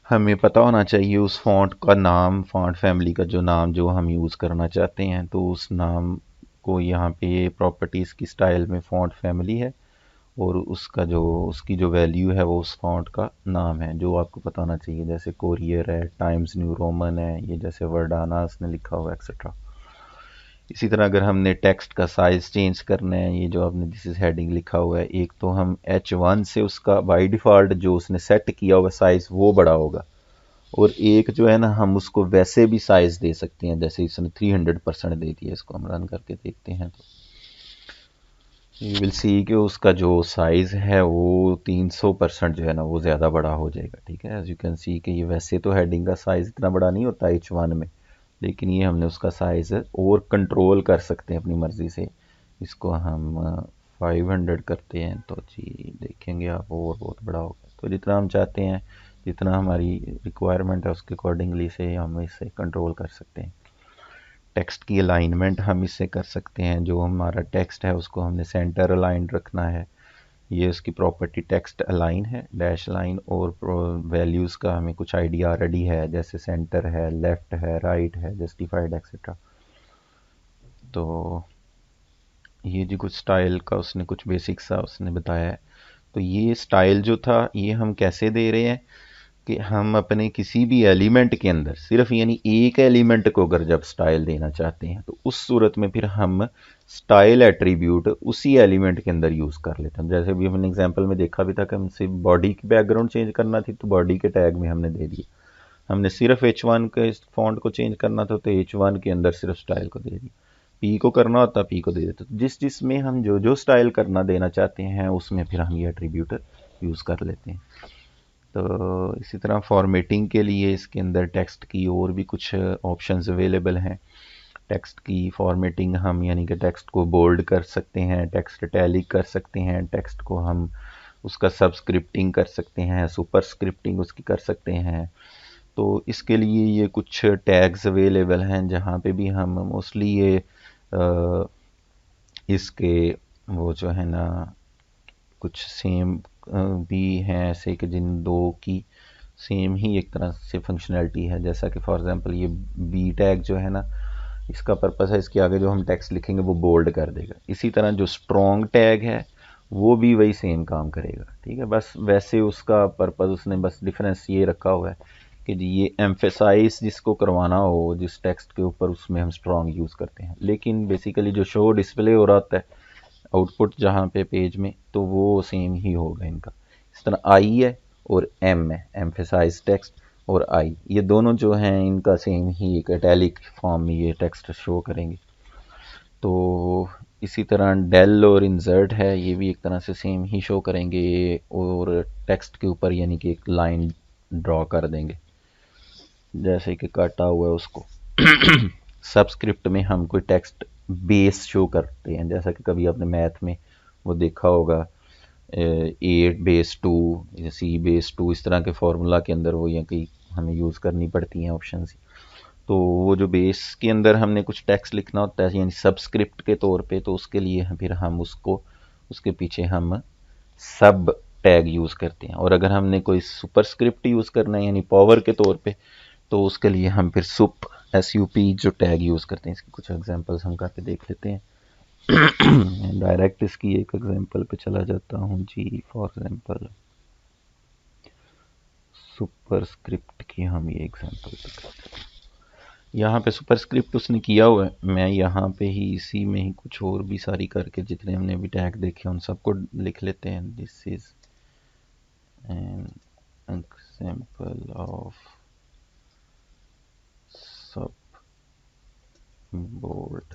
ہمیں پتہ ہونا چاہیے اس فونٹ کا نام، فونٹ فیملی کا جو نام جو ہم یوز کرنا چاہتے ہیں. تو اس نام کو یہاں پہ پراپرٹیز کی سٹائل میں فونٹ فیملی ہے، اور اس کی جو ویلیو ہے وہ اس فونٹ کا نام ہے، جو آپ کو پتہ ہونا چاہیے. جیسے کوریئر ہے، ٹائمز نیو رومن ہے، یہ جیسے ورڈانا اس نے لکھا ہوا ایکسیٹرا. اسی طرح اگر ہم نے ٹیکسٹ کا سائز چینج کرنا ہے، یہ جو آپ نے دس از ہیڈنگ لکھا ہوا ہے، ایک تو ہم H1 سے اس کا بائی ڈیفالٹ جو اس نے سیٹ کیا ہوا سائز وہ بڑا ہوگا، اور ایک جو ہے نا ہم اس کو ویسے بھی سائز دے سکتے ہیں، جیسے اس نے 300% دے دیا. اس کو ہم رن کر کے دیکھتے ہیں تو یو ول سی کہ اس کا جو سائز ہے وہ 300% جو ہے نا وہ زیادہ بڑا ہو جائے گا. ٹھیک ہے، ایز یو کین سی کہ یہ ویسے تو ہیڈنگ کا سائز اتنا بڑا نہیں ہوتا H1 میں، لیکن یہ ہم نے اس کا سائز اور کنٹرول کر سکتے ہیں اپنی مرضی سے. اس کو ہم 500 کرتے ہیں تو جی دیکھیں گے آپ اور بہت بڑا ہوگا. تو جتنا ہم چاہتے ہیں، جتنا ہماری ریکوائرمنٹ ہے اس کے اکارڈنگلی سے ہم اسے کنٹرول کر سکتے ہیں. ٹیکسٹ کی الائنمنٹ ہم اس سے کر سکتے ہیں. جو ہمارا ٹیکسٹ ہے اس کو ہم نے سینٹر الائن رکھنا ہے. یہ اس کی پراپرٹی ٹیکسٹ الائن ہے، ڈیش لائن. اور ویلیوز کا ہمیں کچھ آئیڈیا آلریڈی ہے، جیسے سینٹر ہے، لیفٹ ہے، رائٹ ہے، جسٹیفائڈ ایکسیٹرا. تو یہ جو کچھ سٹائل کا اس نے کچھ بیسک سا اس نے بتایا ہے. تو یہ سٹائل جو تھا یہ ہم کیسے دے رہے ہیں کہ ہم اپنے کسی بھی ایلیمنٹ کے اندر صرف یعنی ایک ایلیمنٹ کو اگر جب سٹائل دینا چاہتے ہیں تو اس صورت میں پھر ہم سٹائل ایٹریبیوٹ اسی ایلیمنٹ کے اندر یوز کر لیتے ہیں. جیسے بھی ہم نے اگزامپل میں دیکھا بھی تھا کہ ہم صرف باڈی کی بیک گراؤنڈ چینج کرنا تھی تو باڈی کے ٹیگ میں ہم نے دے دیا. ہم نے صرف H1 کے فونٹ کو چینج کرنا تھا تو H1 کے اندر صرف سٹائل کو دے دیا. پی کو کرنا ہوتا پی کو دے دیتے. جس میں ہم جو سٹائل کرنا دینا چاہتے ہیں اس میں پھر ہم یہ ایٹریبیوٹ یوز کر لیتے ہیں. تو اسی طرح فارمیٹنگ کے لیے اس کے اندر ٹیکسٹ کی اور بھی کچھ آپشنز اویلیبل ہیں. ٹیکسٹ کی فارمیٹنگ ہم یعنی کہ ٹیکسٹ کو بولڈ کر سکتے ہیں، ٹیکسٹ اٹیلک کر سکتے ہیں، ٹیکسٹ کو ہم اس کا سب اسکرپٹنگ کر سکتے ہیں، سپر اسکرپٹنگ اس کی کر سکتے ہیں. تو اس کے لیے یہ کچھ ٹیگز اویلیبل ہیں جہاں پہ بھی ہم موسٹلی یہ اس کے وہ جو ہے نا کچھ سیم بھی ہیں ایسے کہ جن دو کی سیم ہی ایک طرح سے فنکشنلٹی ہے. جیسا کہ فار ایگزامپل یہ بی ٹیگ جو ہے نا اس کا پرپس ہے اس کے آگے جو ہم ٹیکسٹ لکھیں گے وہ بولڈ کر دے گا. اسی طرح جو اسٹرانگ ٹیگ ہے وہ بھی وہی سیم کام کرے گا. ٹھیک ہے، بس ویسے اس کا پرپس اس نے بس ڈفرینس یہ رکھا ہوا ہے کہ یہ ایمفیسائز جس کو کروانا ہو جس ٹیکسٹ کے اوپر اس میں ہم اسٹرانگ یوز کرتے ہیں. لیکن بیسیکلی جو شو ڈسپلے ہو رہا ہوتا ہے آؤٹ پٹ جہاں پہ پیج میں تو وہ سیم ہی ہوگا ان کا. اس طرح آئی ہے اور ایم ہے، ایمفیسائز ٹیکسٹ اور آئی، یہ دونوں جو ہیں ان کا سیم ہی ایک اٹیلک فارم میں یہ ٹیکسٹ شو کریں گے. تو اسی طرح ڈیل اور انزرٹ ہے، یہ بھی ایک طرح سے سیم ہی شو کریں گے اور ٹیکسٹ کے اوپر یعنی کہ ایک لائن ڈرا کر دیں گے جیسے کہ کاٹا ہوا ہے اس کو. سبسکرپٹ میں ہم کوئی ٹیکسٹ بیس شو کرتے ہیں، جیسا کہ کبھی آپ نے میتھ میں وہ دیکھا ہوگا 8 بیس 2 C/2 اس طرح کے فارمولا کے اندر وہ یا کہ ہمیں یوز کرنی پڑتی ہیں آپشنز. تو وہ جو بیس کے اندر ہم نے کچھ ٹیکسٹ لکھنا ہوتا ہے یعنی سبسکرپٹ کے طور پہ، تو اس کے لیے پھر ہم اس کے پیچھے ہم سب ٹیگ یوز کرتے ہیں. اور اگر ہم نے کوئی سپر اسکرپٹ یوز کرنا ہے یعنی پاور کے طور پہ تو اس کے لیے ہم پھر SUP جو ٹیگ یوز کرتے ہیں. اس کی کچھ ایگزامپلس ہم کر کے دیکھ لیتے ہیں. ڈائریکٹ اس کی ایک ایگزامپل پہ چلا جاتا ہوں جی. فار ایگزامپل سپر اسکرپٹ کی ہم یہ ایگزامپل پہ کرتے ہیں. یہاں پہ سپر اسکرپٹ اس نے کیا ہوا ہے، میں یہاں پہ ہی اسی میں ہی کچھ اور بھی ساری کر کے جتنے ہم نے ابھی ٹیگ دیکھے ان سب کو لکھ لیتے ہیں. This is an example of sub bold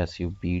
SUB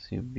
SUB।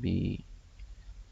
B।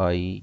I,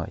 I।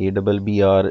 ABBR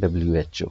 WHO।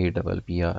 ABBR,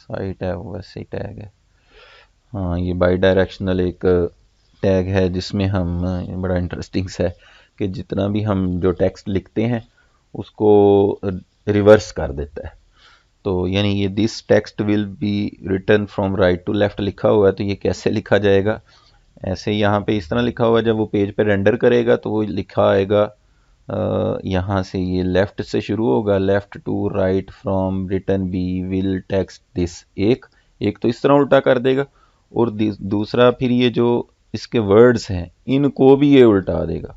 cite ہے وہ ویسے ہی ٹیگ ہے. ہاں یہ بائی ڈائریکشنل ایک ٹیگ ہے جس میں ہم بڑا انٹرسٹنگ ہے کہ جتنا بھی ہم جو ٹیکسٹ لکھتے ہیں اس کو ریورس کر دیتا ہے. تو یعنی یہ this text will be written from right to left لکھا ہوا ہے، تو یہ کیسے لکھا جائے گا؟ ایسے یہاں پہ اس طرح لکھا ہوا ہے، جب وہ پیج پہ رینڈر کرے گا تو وہ لکھا آئے گا یہاں سے، یہ لیفٹ سے شروع ہوگا، left to right from written be will text this. ایک تو اس طرح الٹا کر دے گا، اور دوسرا پھر یہ جو اس کے ورڈز ہیں ان کو بھی یہ الٹا دے گا.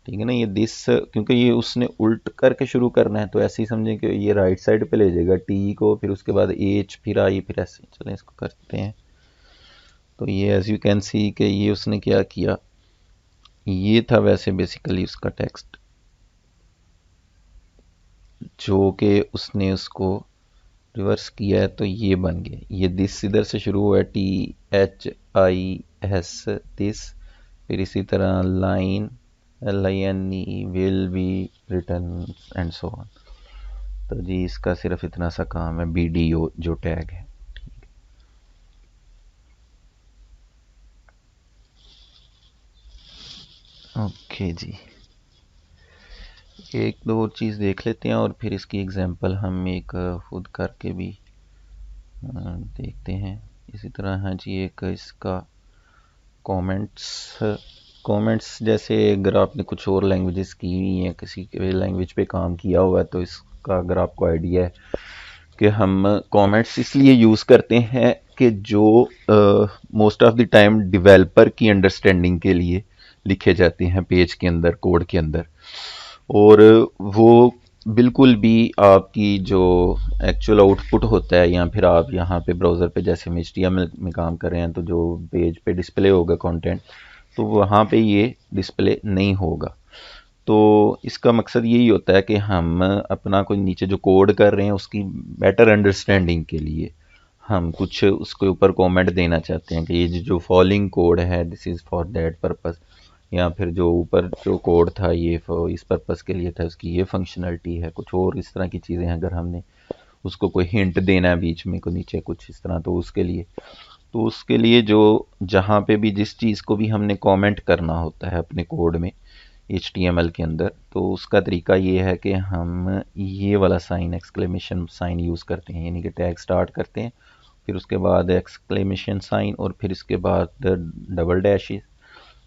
ٹھیک ہے نا، یہ دس کیونکہ یہ اس نے الٹ کر کے شروع کرنا ہے تو ایسے ہی سمجھیں کہ یہ رائٹ سائڈ پہ لے جائے گا ٹی کو، پھر اس کے بعد ایچ، پھر آئی، پھر ایسے. چلیں اس کو کرتے ہیں. تو یہ ایز یو کین سی کہ یہ اس نے کیا کیا، یہ تھا ویسے بیسیکلی اس کا ٹیکسٹ جو کہ اس نے اس کو ریورس کیا ہے تو یہ بن گیا. یہ دس ادھر سے شروع ہوا ہے، T H I S this, پھر اسی طرح line LINE will be written and so on. تو جی اس کا صرف اتنا سا کام ہے، BDO جو ٹیگ ہے. اوکے جی، ایک دو اور چیز دیکھ لیتے ہیں اور پھر اس کی ایگزامپل ہم ایک خود کر کے بھی دیکھتے ہیں. اسی طرح ہاں جی ایک اس کا کومنٹس جیسے اگر آپ نے کچھ اور لینگویجز کی ہوئی ہیں، کسی لینگویج پہ کام کیا ہوا ہے، تو اس کا اگر آپ کو آئیڈیا ہے کہ ہم کومنٹس اس لیے یوز کرتے ہیں کہ جو most of the time developer کی انڈرسٹینڈنگ کے لیے لکھے جاتے ہیں پیج کے اندر، کوڈ کے اندر، اور وہ بالکل بھی آپ کی جو ایکچوئل آؤٹ پٹ ہوتا ہے، یا پھر آپ یہاں پہ براؤزر پہ جیسے ہم HTML میں کام کر رہے ہیں تو جو پیج پہ ڈسپلے ہوگا کانٹینٹ، تو وہاں پہ یہ ڈسپلے نہیں ہوگا. تو اس کا مقصد یہی ہوتا ہے کہ ہم اپنا کوئی نیچے جو کوڈ کر رہے ہیں اس کی بیٹر انڈرسٹینڈنگ کے لیے ہم کچھ اس کے اوپر کومنٹ دینا چاہتے ہیں کہ یہ جو فالوئنگ کوڈ ہے دس از فار دیٹ پرپز، یا پھر جو اوپر جو کوڈ تھا یہ اس پرپز کے لیے تھا، اس کی یہ فنکشنلٹی ہے، کچھ اور اس طرح کی چیزیں ہیں. اگر ہم نے اس کو کوئی ہنٹ دینا ہے بیچ میں کوئی نیچے کچھ اس طرح، تو اس کے لیے جو جہاں پہ بھی جس چیز کو بھی ہم نے کومنٹ کرنا ہوتا ہے اپنے کوڈ میں HTML کے اندر، تو اس کا طریقہ یہ ہے کہ ہم یہ والا سائن، ایکسکلیمیشن سائن یوز کرتے ہیں. یعنی کہ ٹیگ سٹارٹ کرتے ہیں، پھر اس کے بعد ایکسکلیمیشن سائن، اور پھر اس کے بعد ڈبل ڈیشز،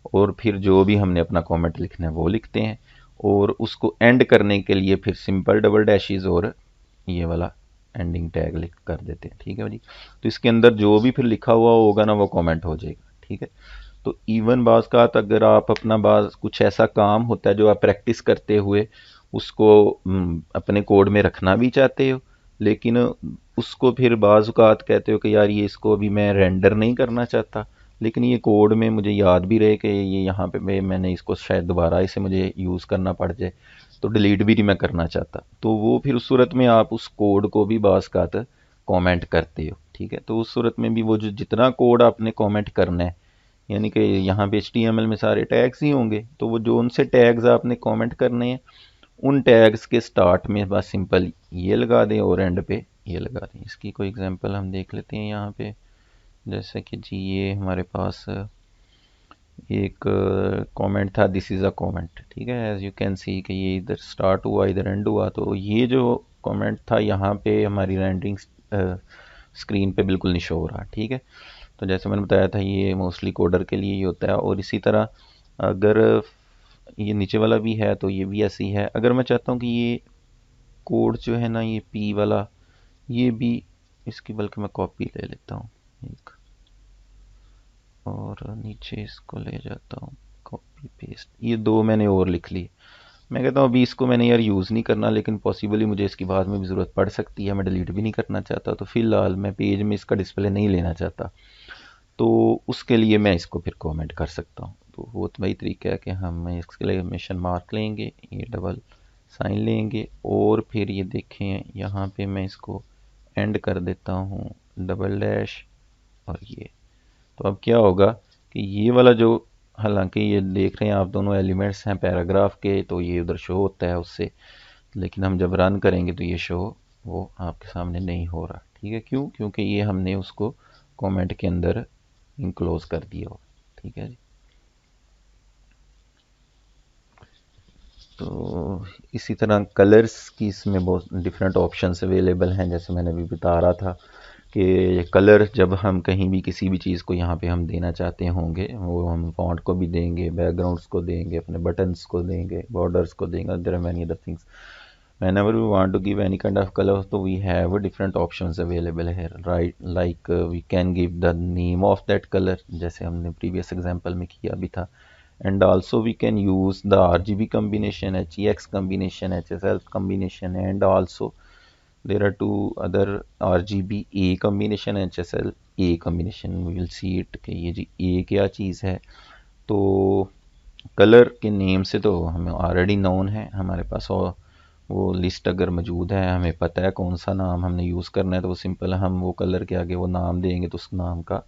اور پھر جو بھی ہم نے اپنا کومنٹ لکھنا ہے وہ لکھتے ہیں، اور اس کو اینڈ کرنے کے لیے پھر سمپل ڈبل ڈیشز اور یہ والا اینڈنگ ٹیگ لکھ کر دیتے ہیں. ٹھیک ہے جی، تو اس کے اندر جو بھی پھر لکھا ہوا ہوگا نا وہ کومنٹ ہو جائے گا. ٹھیک ہے، تو ایون بعض کا اگر آپ اپنا کچھ ایسا کام ہوتا ہے جو آپ پریکٹس کرتے ہوئے اس کو اپنے کوڈ میں رکھنا بھی چاہتے ہو، لیکن اس کو پھر بعض اوقات کہتے ہو کہ یار یہ اس کو ابھی میں رینڈر نہیں کرنا چاہتا، لیکن یہ کوڈ میں مجھے یاد بھی رہے کہ یہ یہاں پہ میں نے اس کو شاید دوبارہ اسے مجھے یوز کرنا پڑ جائے، تو ڈیلیٹ بھی نہیں میں کرنا چاہتا، تو وہ پھر اس صورت میں آپ اس کوڈ کو بھی بعض اوقات کومنٹ کرتے ہو. ٹھیک ہے، تو اس صورت میں بھی وہ جو جتنا کوڈ آپ نے کومنٹ کرنا ہے، یعنی کہ یہاں پہ HTML میں سارے ٹیگز ہی ہوں گے، تو وہ جو ان سے ٹیگز آپ نے کومنٹ کرنے ہیں ان ٹیگز کے سٹارٹ میں بس سمپل یہ لگا دیں اور اینڈ پہ یہ لگا دیں. اس کی کوئی ایگزامپل ہم دیکھ لیتے ہیں یہاں پہ. جیسے کہ جی یہ ہمارے پاس ایک کومنٹ تھا، دس از اے کومنٹ. ٹھیک ہے، ایز یو کین سی کہ یہ ادھر سٹارٹ ہوا ادھر اینڈ ہوا، تو یہ جو کومنٹ تھا یہاں پہ ہماری رینڈرنگ اسکرین پہ بالکل نہیں شو ہو رہا. ٹھیک ہے، تو جیسے میں نے بتایا تھا یہ موسٹلی کوڈر کے لیے ہی ہوتا ہے. اور اسی طرح اگر یہ نیچے والا بھی ہے تو یہ بھی ایسی ہے. اگر میں چاہتا ہوں کہ یہ کوڈ جو ہے نا یہ پی والا یہ بھی اس کی بلکہ میں کاپی لے لیتا ہوں ایک، اور نیچے اس کو لے جاتا ہوں کاپی پیسٹ، یہ دو میں نے اور لکھ لی. میں کہتا ہوں ابھی اس کو میں نے یار یوز نہیں کرنا، لیکن پاسبلی مجھے اس کی بعد میں بھی ضرورت پڑ سکتی ہے، میں ڈیلیٹ بھی نہیں کرنا چاہتا، تو فی الحال میں پیج میں اس کا ڈسپلے نہیں لینا چاہتا، تو اس کے لیے میں اس کو پھر کومنٹ کر سکتا ہوں. تو وہ وہی طریقہ ہے کہ ہم ایکسکلیمیشن مارک لیں گے، یہ ڈبل سائن لیں گے، اور پھر یہ دیکھیں یہاں پہ میں اس کو اینڈ کر دیتا ہوں ڈبل ڈیش اور یہ. تو اب کیا ہوگا کہ یہ والا جو، حالانکہ یہ دیکھ رہے ہیں آپ دونوں ایلیمنٹس ہیں پیراگراف کے، تو یہ ادھر شو ہوتا ہے اس سے، لیکن ہم جب رن کریں گے تو یہ شو وہ آپ کے سامنے نہیں ہو رہا. ٹھیک ہے، کیوں؟ کیونکہ یہ ہم نے اس کو کومنٹ کے اندر انکلوز کر دیا ہو. ٹھیک ہے جی. تو اسی طرح کلرز کی اس میں بہت ڈفرینٹ آپشنس اویلیبل ہیں. جیسے میں نے ابھی بتا رہا تھا کہ کلر جب ہم کہیں بھی کسی بھی چیز کو یہاں پہ ہم دینا چاہتے ہوں گے، وہ ہم فونٹ کو بھی دیں گے، بیک گراؤنڈس کو دیں گے، اپنے بٹنس کو دیں گے، بارڈرس کو دیں گے. There are many other things. Whenever we want to give any kind of color, so we have different options available here, right? Like we can give the name of that color, جیسے ہم نے previous example میں کیا بھی تھا. And also we can use the RGB combination, HEX combination, HSL combination, and also there are two other RGB A combination, HSL A combination. We will see it کہ یہ جی A کیا چیز ہے. تو کلر کے نیم سے تو ہمیں آلریڈی نون ہے ہمارے پاس، اور وہ لسٹ اگر موجود ہے، ہمیں پتہ ہے کون سا نام ہم نے یوز کرنا ہے، تو وہ سمپل ہم وہ کلر کے آگے وہ نام دیں گے تو اس نام کا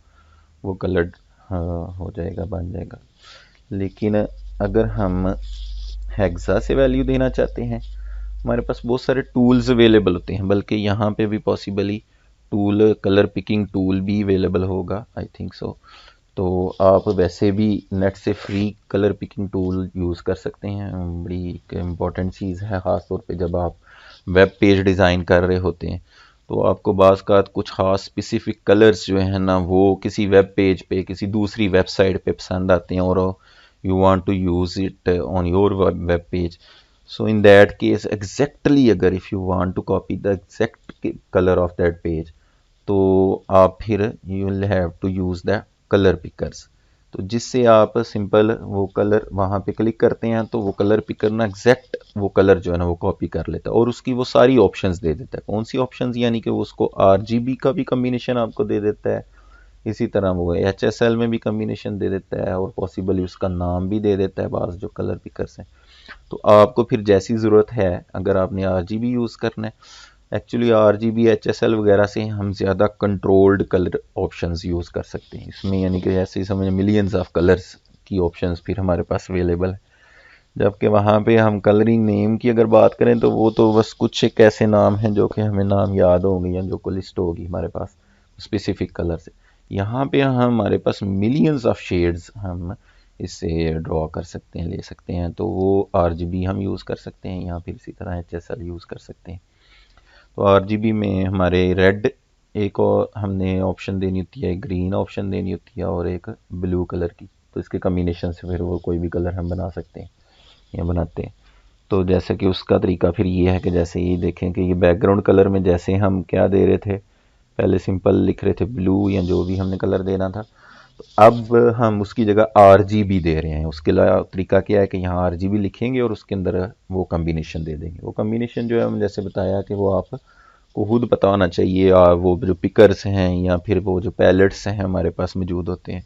وہ کلر ہو جائے گا، بن جائے گا. لیکن اگر ہم ہیگزا سے ویلیو دینا چاہتے ہیں، ہمارے پاس بہت سارے ٹولز اویلیبل ہوتے ہیں، بلکہ یہاں پہ بھی possibly tool colour picking tool بھی اویلیبل ہوگا، آئی تھنک سو. تو آپ ویسے بھی نیٹ سے free colour picking tool use کر سکتے ہیں. بڑی ایک امپورٹنٹ چیز ہے، خاص طور پہ جب آپ ویب پیج ڈیزائن کر رہے ہوتے ہیں تو آپ کو بعض اوقات کچھ خاص اسپیسیفک کلرز جو ہیں نا وہ کسی ویب پیج پہ، کسی دوسری ویب سائٹ پہ پسند آتے ہیں، اور you want to use it on your web page. So in that case exactly اگر if you want to copy the exact colour of that page, تو آپ پھر you will have to use the colour pickers. تو جس سے آپ simple وہ colour وہاں پہ کلک کرتے ہیں تو وہ کلر پکر نا ایگزیکٹ وہ کلر جو ہے نا وہ کاپی کر لیتا ہے، اور اس کی وہ ساری آپشنز دے دیتا ہے. کون سی آپشنز؟ یعنی کہ وہ اس کو RGB کا بھی کمبینیشن آپ کو دے دیتا ہے، اسی طرح وہ HSL میں بھی کمبینیشن دے دیتا ہے، اور پاسبلی اس کا نام بھی دے دیتا ہے بعض جو کلر پکرز ہیں. تو آپ کو پھر جیسی ضرورت ہے، اگر آپ نے RGB یوز کرنا ہے، ایکچولی RGB HSL وغیرہ سے ہم زیادہ کنٹرولڈ کلر آپشنز یوز کر سکتے ہیں اس میں، یعنی کہ ایسے ہی سمجھ ملینز آف کلرز کی آپشنز پھر ہمارے پاس اویلیبل ہے. جبکہ وہاں پہ ہم کلرنگ نیم کی اگر بات کریں تو وہ تو بس کچھ ایک ایسے نام ہیں جو کہ ہمیں نام یاد ہوں گے یا جو کو لسٹ ہوگی ہمارے پاس اسپیسیفک کلر سے. یہاں پہ ہمارے پاس ملینز آف شیڈز ہم اس سے ڈرا کر سکتے ہیں، لے سکتے ہیں. تو وہ RGB ہم یوز کر سکتے ہیں یہاں پہ، اسی طرح HSL یوز کر سکتے ہیں. تو RGB میں ہمارے ریڈ ایک اور ہم نے آپشن دینی ہوتی ہے، گرین آپشن دینی ہوتی ہے، اور ایک بلو کلر کی. تو اس کے کمبینیشن سے پھر وہ کوئی بھی کلر ہم بنا سکتے ہیں یا بناتے ہیں. تو جیسے کہ اس کا طریقہ پھر یہ ہے کہ جیسے یہ دیکھیں کہ یہ بیک گراؤنڈ کلر میں جیسے ہم کیا دے رہے تھے، پہلے سمپل لکھ رہے تھے بلو یا جو بھی ہم نے کلر دینا تھا، تو اب ہم اس کی جگہ RGB دے رہے ہیں. اس کے طریقہ کیا ہے کہ یہاں RGB لکھیں گے اور اس کے اندر وہ کمبینیشن دے دیں گے. وہ کمبینیشن جو ہے ہم جیسے بتایا کہ وہ آپ کو خود پتہ ہونا چاہیے، وہ جو پکرز ہیں یا پھر وہ جو پیلٹس ہیں ہمارے پاس موجود ہوتے ہیں،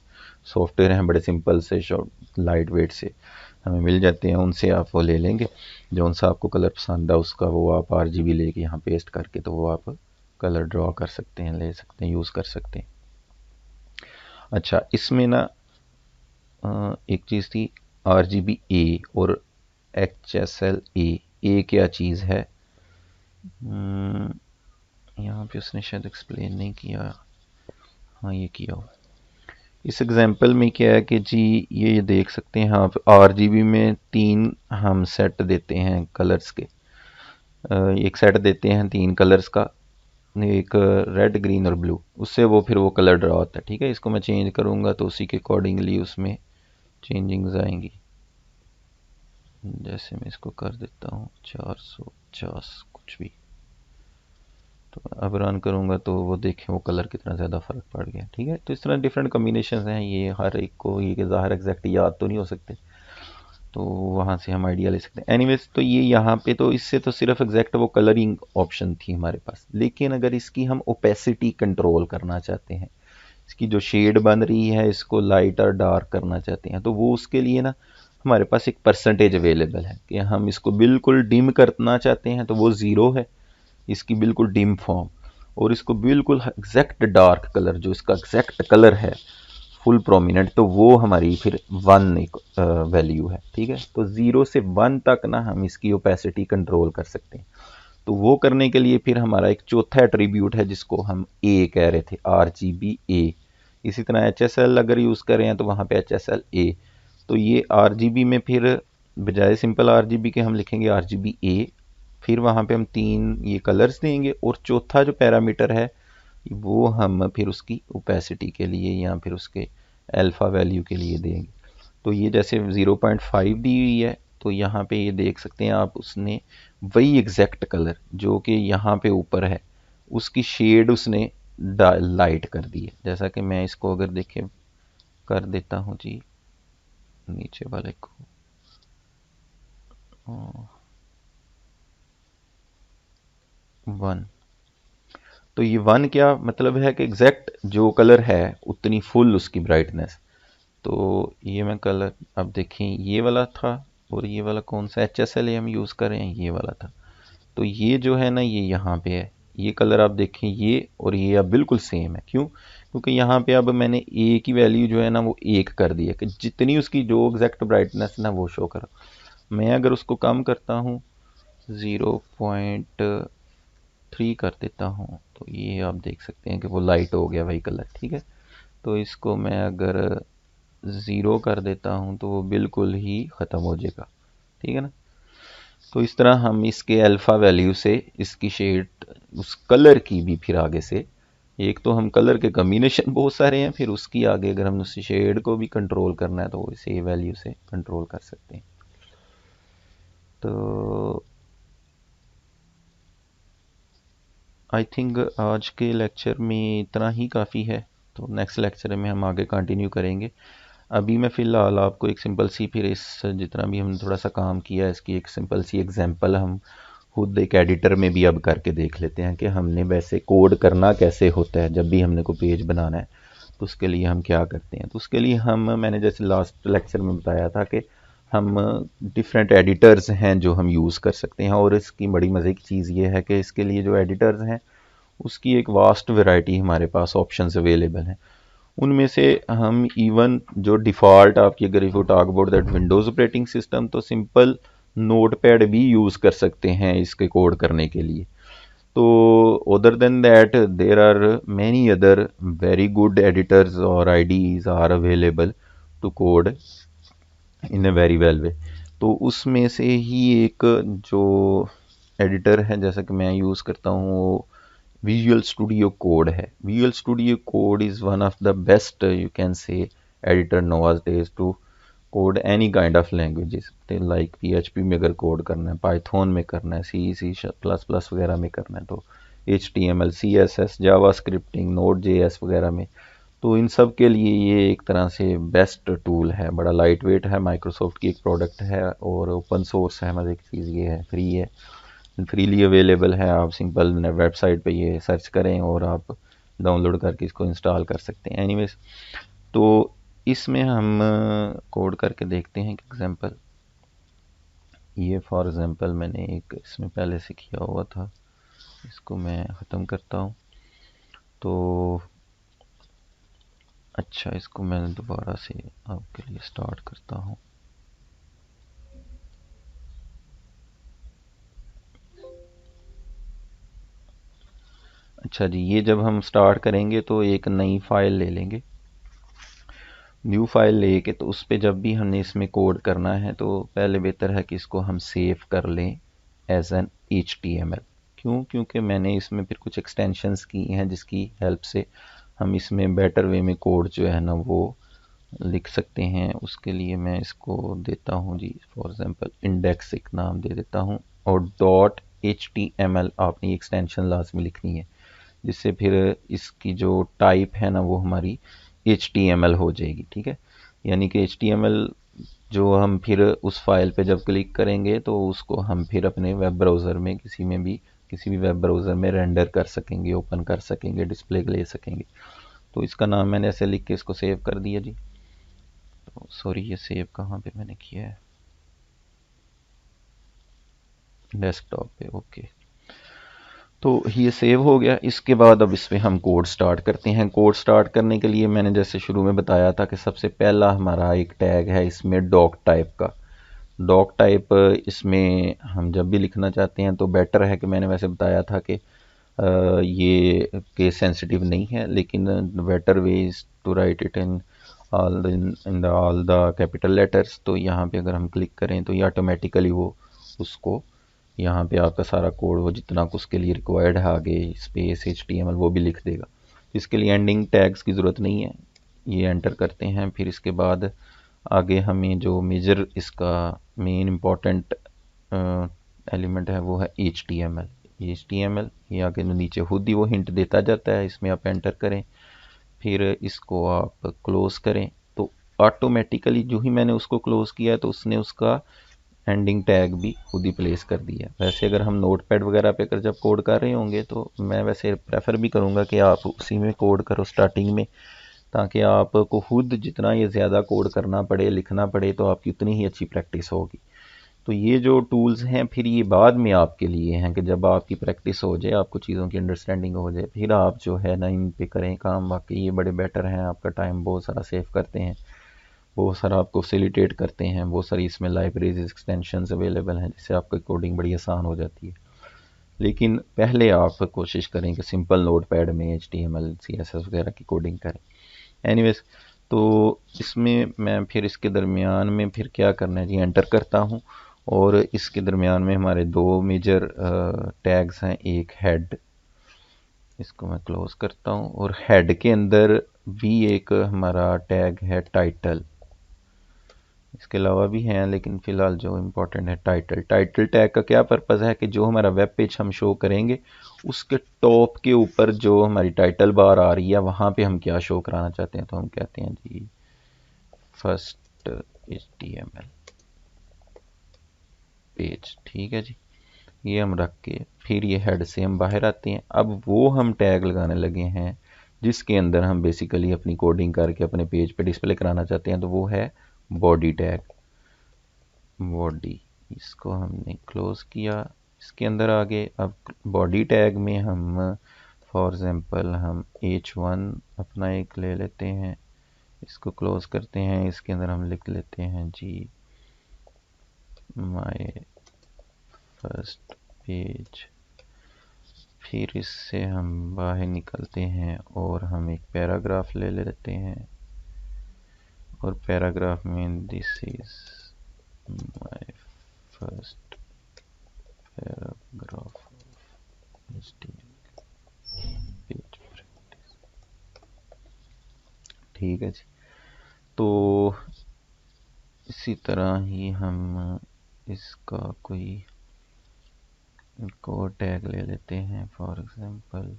سافٹ ویئر ہیں بڑے سمپل سے، لائٹ ویٹ سے ہمیں مل جاتے ہیں، ان سے آپ وہ لے لیں گے جو سا آپ کو کلر پسند ہے اس کا، وہ آپ RGB لے کے یہاں پیسٹ کر کے تو وہ آپ کلر ڈرا کر سکتے ہیں، لے سکتے ہیں، یوز کر سکتے ہیں. اچھا، اس میں نا ایک چیز تھی RGB A اور HSL A کیا چیز ہے، یہاں پہ اس نے شاید ایکسپلین نہیں کیا، ہاں یہ کیا ہو. اس ایگزامپل میں کیا ہے کہ جی یہ دیکھ سکتے ہیں آپ، RGB میں 3 ہم سیٹ دیتے ہیں کلرز کے، ایک سیٹ دیتے ہیں 3 کلرز کا، ایک ریڈ، گرین اور بلو. اس سے وہ پھر وہ کلر ڈرا ہوتا ہے. ٹھیک ہے، اس کو میں چینج کروں گا تو اسی کے اکارڈنگلی اس میں چینجنگز آئیں گی. جیسے میں اس کو کر دیتا ہوں 450 کچھ بھی، تو اب رن کروں گا تو وہ دیکھیں وہ کلر کتنا زیادہ فرق پڑ گیا. ٹھیک ہے، تو اس طرح ڈفرینٹ کمبینیشنز ہیں. یہ ہر ایک کو یہ کہ ظاہر ایگزیکٹ یاد تو نہیں ہو سکتے، تو وہاں سے ہم آئیڈیا لے سکتے ہیں. اینی ویز، تو یہ یہاں پہ تو اس سے تو صرف ایگزیکٹ وہ کلرنگ آپشن تھی ہمارے پاس. لیکن اگر اس کی ہم اوپیسٹی کنٹرول کرنا چاہتے ہیں، اس کی جو شیڈ بن رہی ہے اس کو لائٹ اور ڈارک کرنا چاہتے ہیں، تو وہ اس کے لیے نا ہمارے پاس ایک پرسنٹیج اویلیبل ہے کہ ہم اس کو بالکل ڈم کرنا چاہتے ہیں تو وہ 0 ہے، اس کی بالکل ڈم فارم، اور اس کو بالکل ایگزیکٹ ڈارک کلر جو اس کا ایگزیکٹ کلر ہے فل پرومیننٹ، تو وہ ہماری پھر 1 ویلیو ہے. ٹھیک ہے، تو 0 سے 1 تک نا ہم اس کی اوپیسٹی کنٹرول کر سکتے ہیں. تو وہ کرنے کے لیے پھر ہمارا ایک چوتھا ایٹریبیوٹ ہے جس کو ہم اے کہہ رہے تھے، RGB اے. اسی طرح HSL اگر یوز کر رہے ہیں تو وہاں پہ HSL اے. تو یہ RGB میں پھر بجائے سمپل RGB کے ہم لکھیں گے RGB اے. پھر وہاں پہ ہم 3 یہ کلرز دیں گے، اور چوتھا جو پیرامیٹر ہے وہ ہم پھر اس کی اوپیسٹی کے لیے یا پھر اس کے الفا ویلیو کے لیے دیں گے. تو یہ جیسے 0.5 دی ہوئی ہے، تو یہاں پہ یہ دیکھ سکتے ہیں آپ، اس نے وہی ایگزیکٹ کلر جو کہ یہاں پہ اوپر ہے اس کی شیڈ اس نے لائٹ کر دی ہے. جیسا کہ میں اس کو اگر دیکھیں کر دیتا ہوں جی نیچے والے کو، 1. تو یہ 1 کیا مطلب ہے کہ ایگزیکٹ جو کلر ہے اتنی فل اس کی برائٹنس. تو یہ میں کلر اب دیکھیں یہ والا تھا، اور یہ والا کون سا HSL ہم یوز کر رہے ہیں، یہ والا تھا. تو یہ جو ہے نا یہ یہاں پہ ہے، یہ کلر آپ دیکھیں یہ اور یہ اب بالکل سیم ہے. کیوں؟ کیونکہ یہاں پہ اب میں نے اے کی ویلیو جو ہے نا وہ 1 کر دی ہے، کہ جتنی اس کی جو ایگزیکٹ برائٹنس نا وہ شو کرا. میں اگر اس کو کم کرتا ہوں 0.3 کر دیتا ہوں تو یہ آپ دیکھ سکتے ہیں کہ وہ لائٹ ہو گیا وہی کلر. ٹھیک ہے، تو اس کو میں اگر 0 کر دیتا ہوں تو وہ بالکل ہی ختم ہو جائے گا. ٹھیک ہے نا. تو اس طرح ہم اس کے الفا ویلیو سے اس کی شیڈ اس کلر کی بھی پھر آگے سے، ایک تو ہم کلر کے کمبینیشن بہت سارے ہیں، پھر اس کی آگے اگر ہم اس شیڈ کو بھی کنٹرول کرنا ہے تو وہ اسی ویلیو سے کنٹرول کر سکتے ہیں. تو آئی تھنک آج کے لیکچر میں اتنا ہی کافی ہے، تو نیکسٹ لیکچر میں ہم آگے کنٹینیو کریں گے. ابھی میں فی الحال آپ کو ایک سمپل سی پھر اس جتنا بھی ہم تھوڑا سا کام کیا ہے اس کی ایک سمپل سی ایگزامپل ہم خود ایک ایڈیٹر میں بھی اب کر کے دیکھ لیتے ہیں کہ ہم نے ویسے کوڈ کرنا کیسے ہوتا ہے. جب بھی ہم نے کوئی پیج بنانا ہے تو اس کے لیے ہم کیا کرتے ہیں. تو اس کے لیے میں نے جیسے لاسٹ لیکچر میں بتایا تھا کہ ہم ڈفرینٹ ایڈیٹرز ہیں جو ہم یوز کر سکتے ہیں، اور اس کی بڑی مزے کی چیز یہ ہے کہ اس کے لیے جو ایڈیٹرز ہیں اس کی ایک واسٹ ویرائٹی ہمارے پاس آپشنز اویلیبل ہیں. ان میں سے ہم ایون جو ڈیفالٹ آپ کی اگر you talk about that Windows operating system تو سمپل نوٹ پیڈ بھی یوز کر سکتے ہیں اس کے کوڈ کرنے کے لیے. تو other then that there are many other very good editors اور IDEs are available to code in a very well way. تو اس میں سے ہی ایک جو ایڈیٹر ہے جیسا کہ میں یوز کرتا ہوں وہ ویژول اسٹوڈیو کوڈ ہے. Visual studio code is one of the best you can say editor nowadays to code any kind of languages like PHP میں اگر کوڈ کرنا ہے، پائتھون میں کرنا ہے، C++ وغیرہ میں کرنا ہے، تو HTML CSS جاوا اسکرپٹنگ Node.js وغیرہ میں، تو ان سب کے لیے یہ ایک طرح سے بیسٹ ٹول ہے. بڑا لائٹ ویٹ ہے، مائکروسافٹ کی ایک پروڈکٹ ہے اور اوپن سورس ہے. مزے کی چیز یہ ہے فری ہے، فریلی اویلیبل ہے. آپ سمپل ویب سائٹ پہ یہ سرچ کریں اور آپ ڈاؤن لوڈ کر کے اس کو انسٹال کر سکتے ہیں. اینی ویز تو اس میں ہم کوڈ کر کے دیکھتے ہیں کہ ایگزامپل یہ فار ایگزامپل میں نے ایک اس میں پہلے سے کیا ہوا تھا، اس کو میں ختم کرتا ہوں. تو اچھا اس کو میں دوبارہ سے آپ کے لیے سٹارٹ کرتا ہوں. اچھا جی، یہ جب ہم سٹارٹ کریں گے تو ایک نئی فائل لے لیں گے، نیو فائل لے کے، تو اس پہ جب بھی ہم نے اس میں کوڈ کرنا ہے تو پہلے بہتر ہے کہ اس کو ہم سیو کر لیں ایز این HTML. کیونکہ میں نے اس میں پھر کچھ ایکسٹینشنز کی ہیں جس کی ہیلپ سے ہم اس میں بیٹر وے میں کوڈ جو ہے نا وہ لکھ سکتے ہیں. اس کے لیے میں اس کو دیتا ہوں جی فار ایگزامپل انڈیکس ایک نام دے دیتا ہوں، اور .html آپ نے ایکسٹینشن لازمی لکھنی ہے جس سے پھر اس کی جو ٹائپ ہے نا وہ ہماری HTML ہو جائے گی. ٹھیک ہے، یعنی کہ HTML جو ہم پھر اس فائل پہ جب کلک کریں گے تو اس کو ہم پھر اپنے ویب براؤزر میں کسی بھی ویب براؤزر میں رینڈر کر سکیں گے، اوپن کر سکیں گے، ڈسپلے لے سکیں گے. تو اس کا نام میں نے ایسے لکھ کے اس کو سیو کر دیا جی. تو سوری یہ سیو کہاں پہ میں نے کیا ہے، ڈیسک ٹاپ پہ. اوکے، تو یہ سیو ہو گیا. اس کے بعد اب اس پہ ہم کوڈ سٹارٹ کرتے ہیں. کوڈ سٹارٹ کرنے کے لیے میں نے جیسے شروع میں بتایا تھا کہ سب سے پہلا ہمارا ایک ٹیگ ہے اس میں ڈاک ٹائپ کا. ڈاک ٹائپ اس میں ہم جب بھی لکھنا چاہتے ہیں تو بیٹر ہے کہ میں نے ویسے بتایا تھا کہ یہ کیس سینسٹیو نہیں ہے، لیکن better ways to write it in all the capital letters. تو یہاں پہ اگر ہم کلک کریں تو یہ آٹومیٹیکلی وہ اس کو یہاں پہ آپ کا سارا کوڈ وہ جتنا اس کے لیے ریکوائرڈ ہے آگے اسپیس HTML وہ بھی لکھ دے گا. اس کے لیے اینڈنگ ٹیگز کی ضرورت نہیں ہے، یہ انٹر کرتے ہیں. پھر اس کے بعد آگے ہمیں جو میجر اس کا مین امپورٹنٹ ایلیمنٹ ہے وہ ہے HTML. یہ آگے نیچے خود ہی وہ ہنٹ دیتا جاتا ہے، اس میں آپ انٹر کریں، پھر اس کو آپ کلوز کریں. تو آٹومیٹیکلی جو ہی میں نے اس کو کلوز کیا تو اس نے اس کا اینڈنگ ٹیگ بھی خود ہی پلیس کر دیا. ویسے اگر ہم نوٹ پیڈ وغیرہ پہ اگر جب کوڈ کر رہے ہوں گے تو میں ویسے پریفر بھی کروں گا کہ آپ اسی میں کوڈ کرو اسٹارٹنگ میں، تاکہ آپ کو خود جتنا یہ زیادہ کوڈ کرنا پڑے لکھنا پڑے تو آپ کی اتنی ہی اچھی پریکٹس ہوگی. تو یہ جو ٹولز ہیں پھر یہ بعد میں آپ کے لیے ہیں کہ جب آپ کی پریکٹس ہو جائے، آپ کو چیزوں کی انڈرسٹینڈنگ ہو جائے، پھر آپ جو ہے نا ان پہ کریں کام. واقعی یہ بڑے بیٹر ہیں، آپ کا ٹائم بہت سارا سیو کرتے ہیں، بہت سارا آپ کو فیسیلیٹیٹ کرتے ہیں. بہت ساری اس میں لائبریریز ایکسٹینشنز اویلیبل ہیں جس سے آپ کی کوڈنگ بڑی آسان ہو جاتی ہے. لیکن پہلے آپ کوشش کریں کہ سمپل نوٹ پیڈ میں HTML CSS وغیرہ کی کوڈنگ کریں. اینی ویز تو اس میں پھر اس کے درمیان میں پھر کیا کرنا ہے جی، انٹر کرتا ہوں اور اس کے درمیان میں ہمارے دو میجر ٹیگز ہیں. ایک ہیڈ، اس کو میں کلوز کرتا ہوں، اور ہیڈ کے اندر بھی ایک ہمارا ٹیگ ہے ٹائٹل. اس کے علاوہ بھی ہیں لیکن فی الحال جو امپورٹنٹ ہے ٹائٹل ٹیگ کا کیا پرپز ہے کہ جو ہمارا ویب پیج ہم شو کریں گے اس کے ٹاپ کے اوپر جو ہماری ٹائٹل بار آ رہی ہے وہاں پہ ہم کیا شو کرانا چاہتے ہیں. تو ہم کہتے ہیں جی فرسٹ HTML پیج. ٹھیک ہے جی، یہ ہم رکھ کے پھر یہ ہیڈ سے ہم باہر آتے ہیں. اب وہ ہم ٹیگ لگانے لگے ہیں جس کے اندر ہم بیسیکلی اپنی کوڈنگ کر کے اپنے پیج پہ ڈسپلے کرانا چاہتے ہیں. تو وہ ہے باڈی ٹیگ. باڈی، اس کو ہم نے کلوز کیا. اس کے اندر آگے اب باڈی ٹیگ میں ہم فار ایگزامپل ہم H1 اپنا ایک لے لیتے ہیں، اس کو کلوز کرتے ہیں. اس کے اندر ہم لکھ لیتے ہیں جی مائی فرسٹ پیج. پھر اس سے ہم باہر نکلتے ہیں اور ہم ایک پیراگراف لے لیتے ہیں، اور پیراگراف میں this is my first paragraph page practice. ٹھیک ہے جی. تو اسی طرح ہی ہم اس کا کوئی ایک اور ٹیگ لے لیتے ہیں. فار ایگزامپل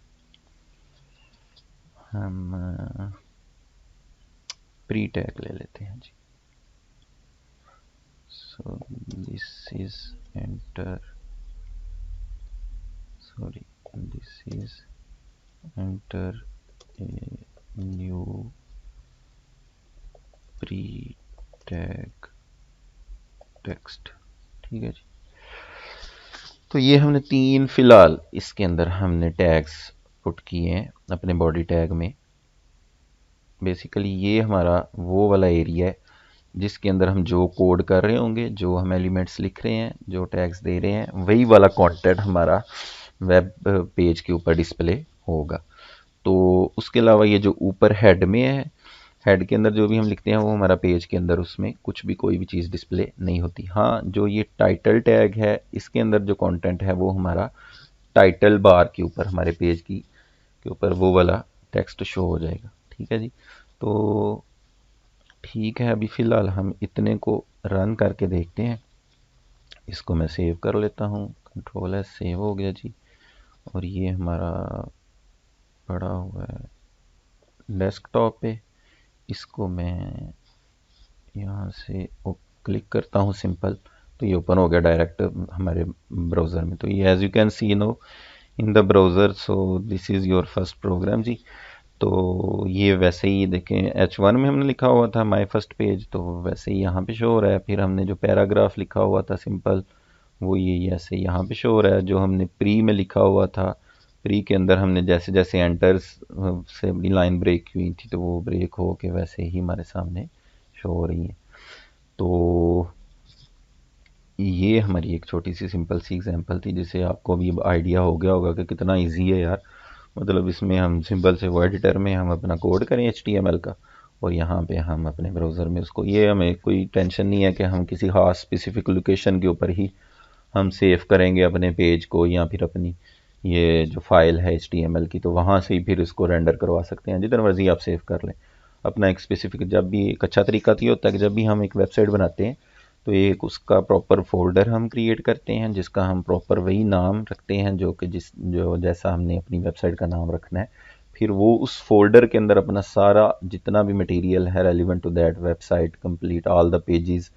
ہم پری ٹیگ لے لیتے ہیں جی. So this is enter a new pre tag text. ٹھیک ہے جی. تو یہ ہم نے تین فی الحال اس کے اندر ہم نے ٹیگز پٹ کیے ہیں اپنے باڈی ٹیگ میں. بیسیکلی یہ ہمارا وہ والا ایریا ہے جس کے اندر ہم جو کوڈ کر رہے ہوں گے، جو ہم ایلیمنٹس لکھ رہے ہیں، جو ٹیگز دے رہے ہیں، وہی والا کانٹینٹ ہمارا ویب پیج کے اوپر ڈسپلے ہوگا. تو اس کے علاوہ یہ جو اوپر ہیڈ میں ہے، ہیڈ کے اندر جو بھی ہم لکھتے ہیں وہ ہمارا پیج کے اندر اس میں کچھ بھی کوئی بھی چیز ڈسپلے نہیں ہوتی. ہاں جو یہ ٹائٹل ٹیگ ہے اس کے اندر جو کانٹینٹ ہے وہ ہمارا ٹائٹل بار کے اوپر ہمارے پیج کی کے اوپر وہ والا ٹیکسٹ شو ہو جائے گا. ٹھیک ہے جی. تو ٹھیک ہے، ابھی فی الحال ہم اتنے کو رن کر کے دیکھتے ہیں. اس کو میں سیو کر لیتا ہوں، کنٹرول ایس، سیو ہو گیا جی. اور یہ ہمارا پڑا ہوا ہے ڈیسک ٹاپ پہ. اس کو میں یہاں سے کلک کرتا ہوں سمپل، تو یہ اوپن ہو گیا ڈائریکٹ ہمارے براؤزر میں. تو یہ as you can see now in the browser. So this is your first program جی. تو یہ ویسے ہی دیکھیں H1 میں ہم نے لکھا ہوا تھا مائی فرسٹ پیج، تو ویسے ہی یہاں پہ شو ہو رہا ہے. پھر ہم نے جو پیراگراف لکھا ہوا تھا سمپل، وہ یہ ایسے یہاں پہ شو ہو رہا ہے. جو ہم نے پری میں لکھا ہوا تھا، پری کے اندر ہم نے جیسے جیسے انٹرز سے اپنی لائن بریک ہوئی تھی تو وہ بریک ہو کے ویسے ہی ہمارے سامنے شو ہو رہی ہیں. تو یہ ہماری ایک چھوٹی سی سمپل سی ایگزامپل تھی، جس سے آپ کو بھی آئیڈیا ہو گیا ہوگا کہ کتنا ایزی ہے یار. مطلب اس میں ہم سمپل سے وہ ایڈیٹر میں ہم اپنا کوڈ کریں HTML کا، اور یہاں پہ ہم اپنے براؤزر میں اس کو، یہ ہمیں کوئی ٹینشن نہیں ہے کہ ہم کسی خاص اسپیسیفک لوکیشن کے اوپر ہی ہم سیو کریں گے اپنے پیج کو، یا پھر اپنی یہ جو فائل ہے HTML کی، تو وہاں سے ہی پھر اس کو رینڈر کروا سکتے ہیں جدھر مرضی آپ سیو کر لیں اپنا ایک اسپیسیفک. جب بھی ایک اچھا طریقہ تو یہ ہوتا ہے کہ جب بھی ہم ایک ویب سائٹ بناتے ہیں تو ایک اس کا پراپر فولڈر ہم کریٹ کرتے ہیں، جس کا ہم پراپر وہی نام رکھتے ہیں جو جیسا ہم نے اپنی ویب سائٹ کا نام رکھنا ہے. پھر وہ اس فولڈر کے اندر اپنا سارا جتنا بھی مٹیریل ہے relevant to that website complete all the pages,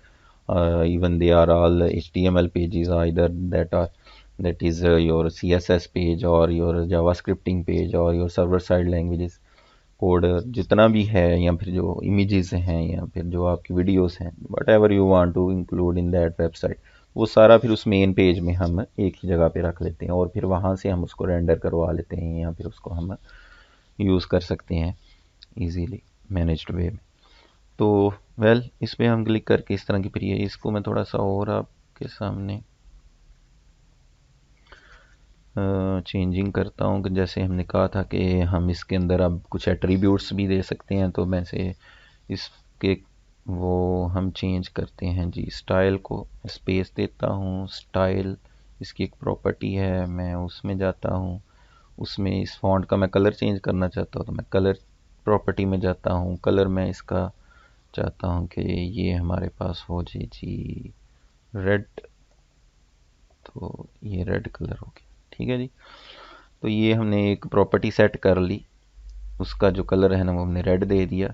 even they are all HTML pages, either that is your CSS page or your JavaScripting page or your server side languages code جتنا بھی ہے، یا پھر جو images ہیں، یا پھر جو آپ کی ویڈیوز ہیں، whatever you want to include in that website, وہ سارا پھر اس مین پیج میں ہم ایک ہی جگہ پہ رکھ لیتے ہیں، اور پھر وہاں سے ہم اس کو رینڈر کروا لیتے ہیں، یا پھر اس کو ہم یوز کر سکتے ہیں ایزیلی مینجڈ وے میں. تو اس پہ ہم کلک کر کے اس طرح کی، پھر یہ اس کو میں تھوڑا سا اور آپ کے سامنے چینجنگ کرتا ہوں، کہ جیسے ہم نے کہا تھا کہ ہم اس کے اندر اب کچھ ایٹریبیوٹس بھی دے سکتے ہیں. تو میں سے اس کے وہ ہم چینج کرتے ہیں جی. اسٹائل کو اسپیس دیتا ہوں. اسٹائل اس کی ایک پراپرٹی ہے، میں اس میں جاتا ہوں، اس میں اس فونٹ کا میں کلر چینج کرنا چاہتا ہوں تو میں کلر پراپرٹی میں جاتا ہوں. کلر میں اس کا چاہتا ہوں کہ یہ ہمارے پاس ہو جی ریڈ، تو یہ ریڈ کلر ہو گیا. ٹھیک ہے جی. تو یہ ہم نے ایک پراپرٹی سیٹ کر لی، اس کا جو کلر ہے نا وہ ہم نے ریڈ دے دیا.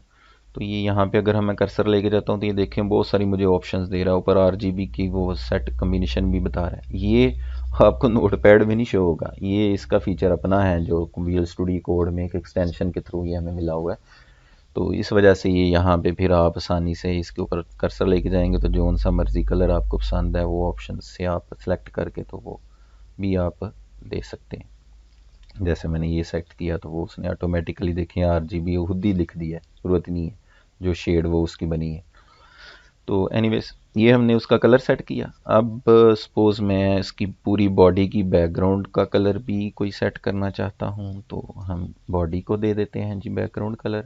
تو یہ یہاں پہ اگر میں کرسر لے کے جاتا ہوں تو یہ دیکھیں بہت ساری مجھے آپشنز دے رہا ہے، اوپر RGB کی وہ سیٹ کمبینیشن بھی بتا رہا ہے. یہ آپ کو نوٹ پیڈ میں نہیں شو ہوگا، یہ اس کا فیچر اپنا ہے جو ویژول اسٹوڈیو کوڈ میں ایک ایکسٹینشن کے تھرو یہ ہمیں ملا ہوا ہے. تو اس وجہ سے یہ یہاں پہ پھر آپ آسانی سے اس کے اوپر کرسر لے کے جائیں گے تو جو سا مرضی کلر آپ کو پسند ہے وہ آپشن سے آپ سلیکٹ کر کے تو وہ بھی آپ دے سکتے ہیں. جیسے میں نے یہ سیلیکٹ کیا تو وہ اس نے آٹومیٹیکلی دیکھیں RGB خود ہی لکھ دیا ہے، ضرورت نہیں ہے جو شیڈ وہ اس کی بنی ہے. تو اینی ویز یہ ہم نے اس کا کلر سیٹ کیا. اب سپوز میں اس کی پوری باڈی کی بیک گراؤنڈ کا کلر بھی کوئی سیٹ کرنا چاہتا ہوں، تو ہم باڈی کو دے دیتے ہیں جی بیک گراؤنڈ کلر.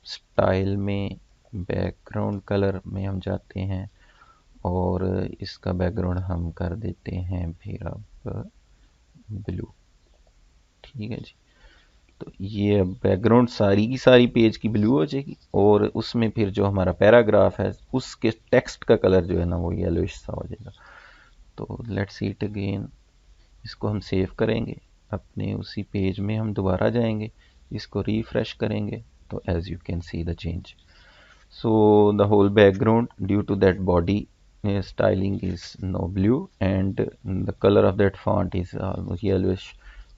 اسٹائل میں بیک گراؤنڈ کلر میں ہم جاتے ہیں، اور اس کا بیک گراؤنڈ ہم کر دیتے ہیں پھر اب بلو. ٹھیک ہے جی. تو یہ بیک گراؤنڈ ساری کی ساری پیج کی بلو ہو جائے گی، اور اس میں پھر جو ہمارا پیراگراف ہے اس کے ٹیکسٹ کا کلر جو ہے نا وہ یلوش سا ہو جائے گا. تو لیٹس سی اٹ اگین. اس کو ہم سیو کریں گے اپنے اسی پیج میں، ہم دوبارہ جائیں گے، اس کو ریفریش کریں گے تو as you can see the change. So the whole background due to that body styling is no blue and the color of that font is almost yellowish،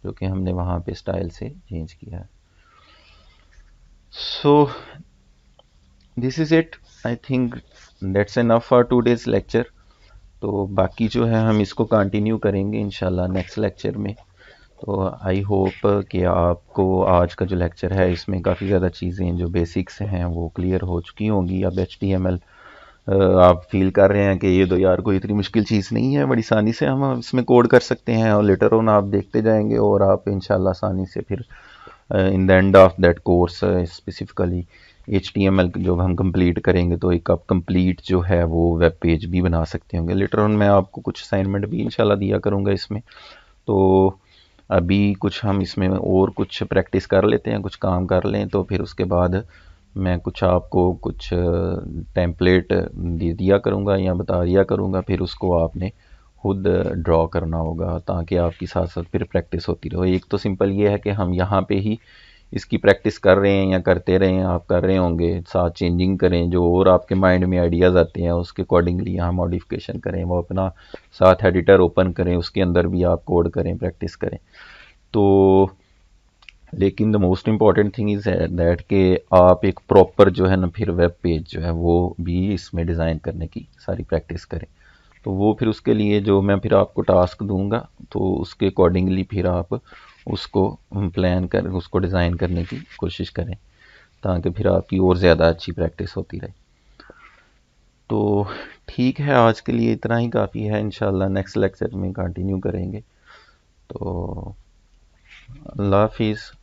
جو کہ ہم نے وہاں پہ اسٹائل سے چینج کیا ہے. So this is it. I think that's enough for today's lecture. تو باقی جو ہے ہم اس کو کنٹینیو کریں گے انشاءاللہ نیکسٹ لیکچر میں. تو آئی ہوپ کہ آپ کو آج کا جو لیکچر ہے اس میں کافی زیادہ چیزیں جو بیسکس ہیں وہ کلیئر ہو چکی ہوں گی. اب HTML آپ فیل کر رہے ہیں کہ یہ تو یار کوئی اتنی مشکل چیز نہیں ہے، بڑی آسانی سے ہم اس میں کوڈ کر سکتے ہیں، اور لیٹر آن آپ دیکھتے جائیں گے اور آپ انشاءاللہ آسانی سے پھر in the end of that course specifically HTML جو ہم کمپلیٹ کریں گے تو ایک آپ کمپلیٹ جو ہے وہ ویب پیج بھی بنا سکتے ہوں گے. لیٹر آن میں آپ کو کچھ اسائنمنٹ بھی انشاءاللہ دیا کروں گا اس میں. تو ابھی کچھ ہم اس میں اور کچھ پریکٹس کر لیتے ہیں، کچھ کام کر لیں، تو پھر اس کے بعد میں کچھ آپ کو کچھ ٹیمپلیٹ دے دیا کروں گا یا بتا دیا کروں گا، پھر اس کو آپ نے خود ڈرا کرنا ہوگا تاکہ آپ کی ساتھ ساتھ پھر پریکٹس ہوتی رہے. ایک تو سمپل یہ ہے کہ ہم یہاں پہ ہی اس کی پریکٹس کر رہے ہیں یا کرتے رہے ہیں، آپ کر رہے ہوں گے، ساتھ چینجنگ کریں، جو اور آپ کے مائنڈ میں آئیڈیاز آتے ہیں اس کے اکارڈنگلی یہاں ماڈیفکیشن کریں، وہ اپنا ساتھ ایڈیٹر اوپن کریں، اس کے اندر بھی آپ کوڈ کریں، پریکٹس کریں. تو لیکن the most important thing is that کہ آپ ایک پراپر جو ہے نا پھر ویب پیج جو ہے وہ بھی اس میں ڈیزائن کرنے کی ساری پریکٹس کریں. تو وہ پھر اس کے لیے جو میں پھر آپ کو ٹاسک دوں گا تو اس کے اکارڈنگلی پھر آپ اس کو پلان کر اس کو ڈیزائن کرنے کی کوشش کریں تاکہ پھر آپ کی اور زیادہ اچھی پریکٹس ہوتی رہے. تو ٹھیک ہے، آج کے لیے اتنا ہی کافی ہے، انشاءاللہ نیکسٹ لیکچر میں کنٹینیو کریں گے. تو اللہ حافظ.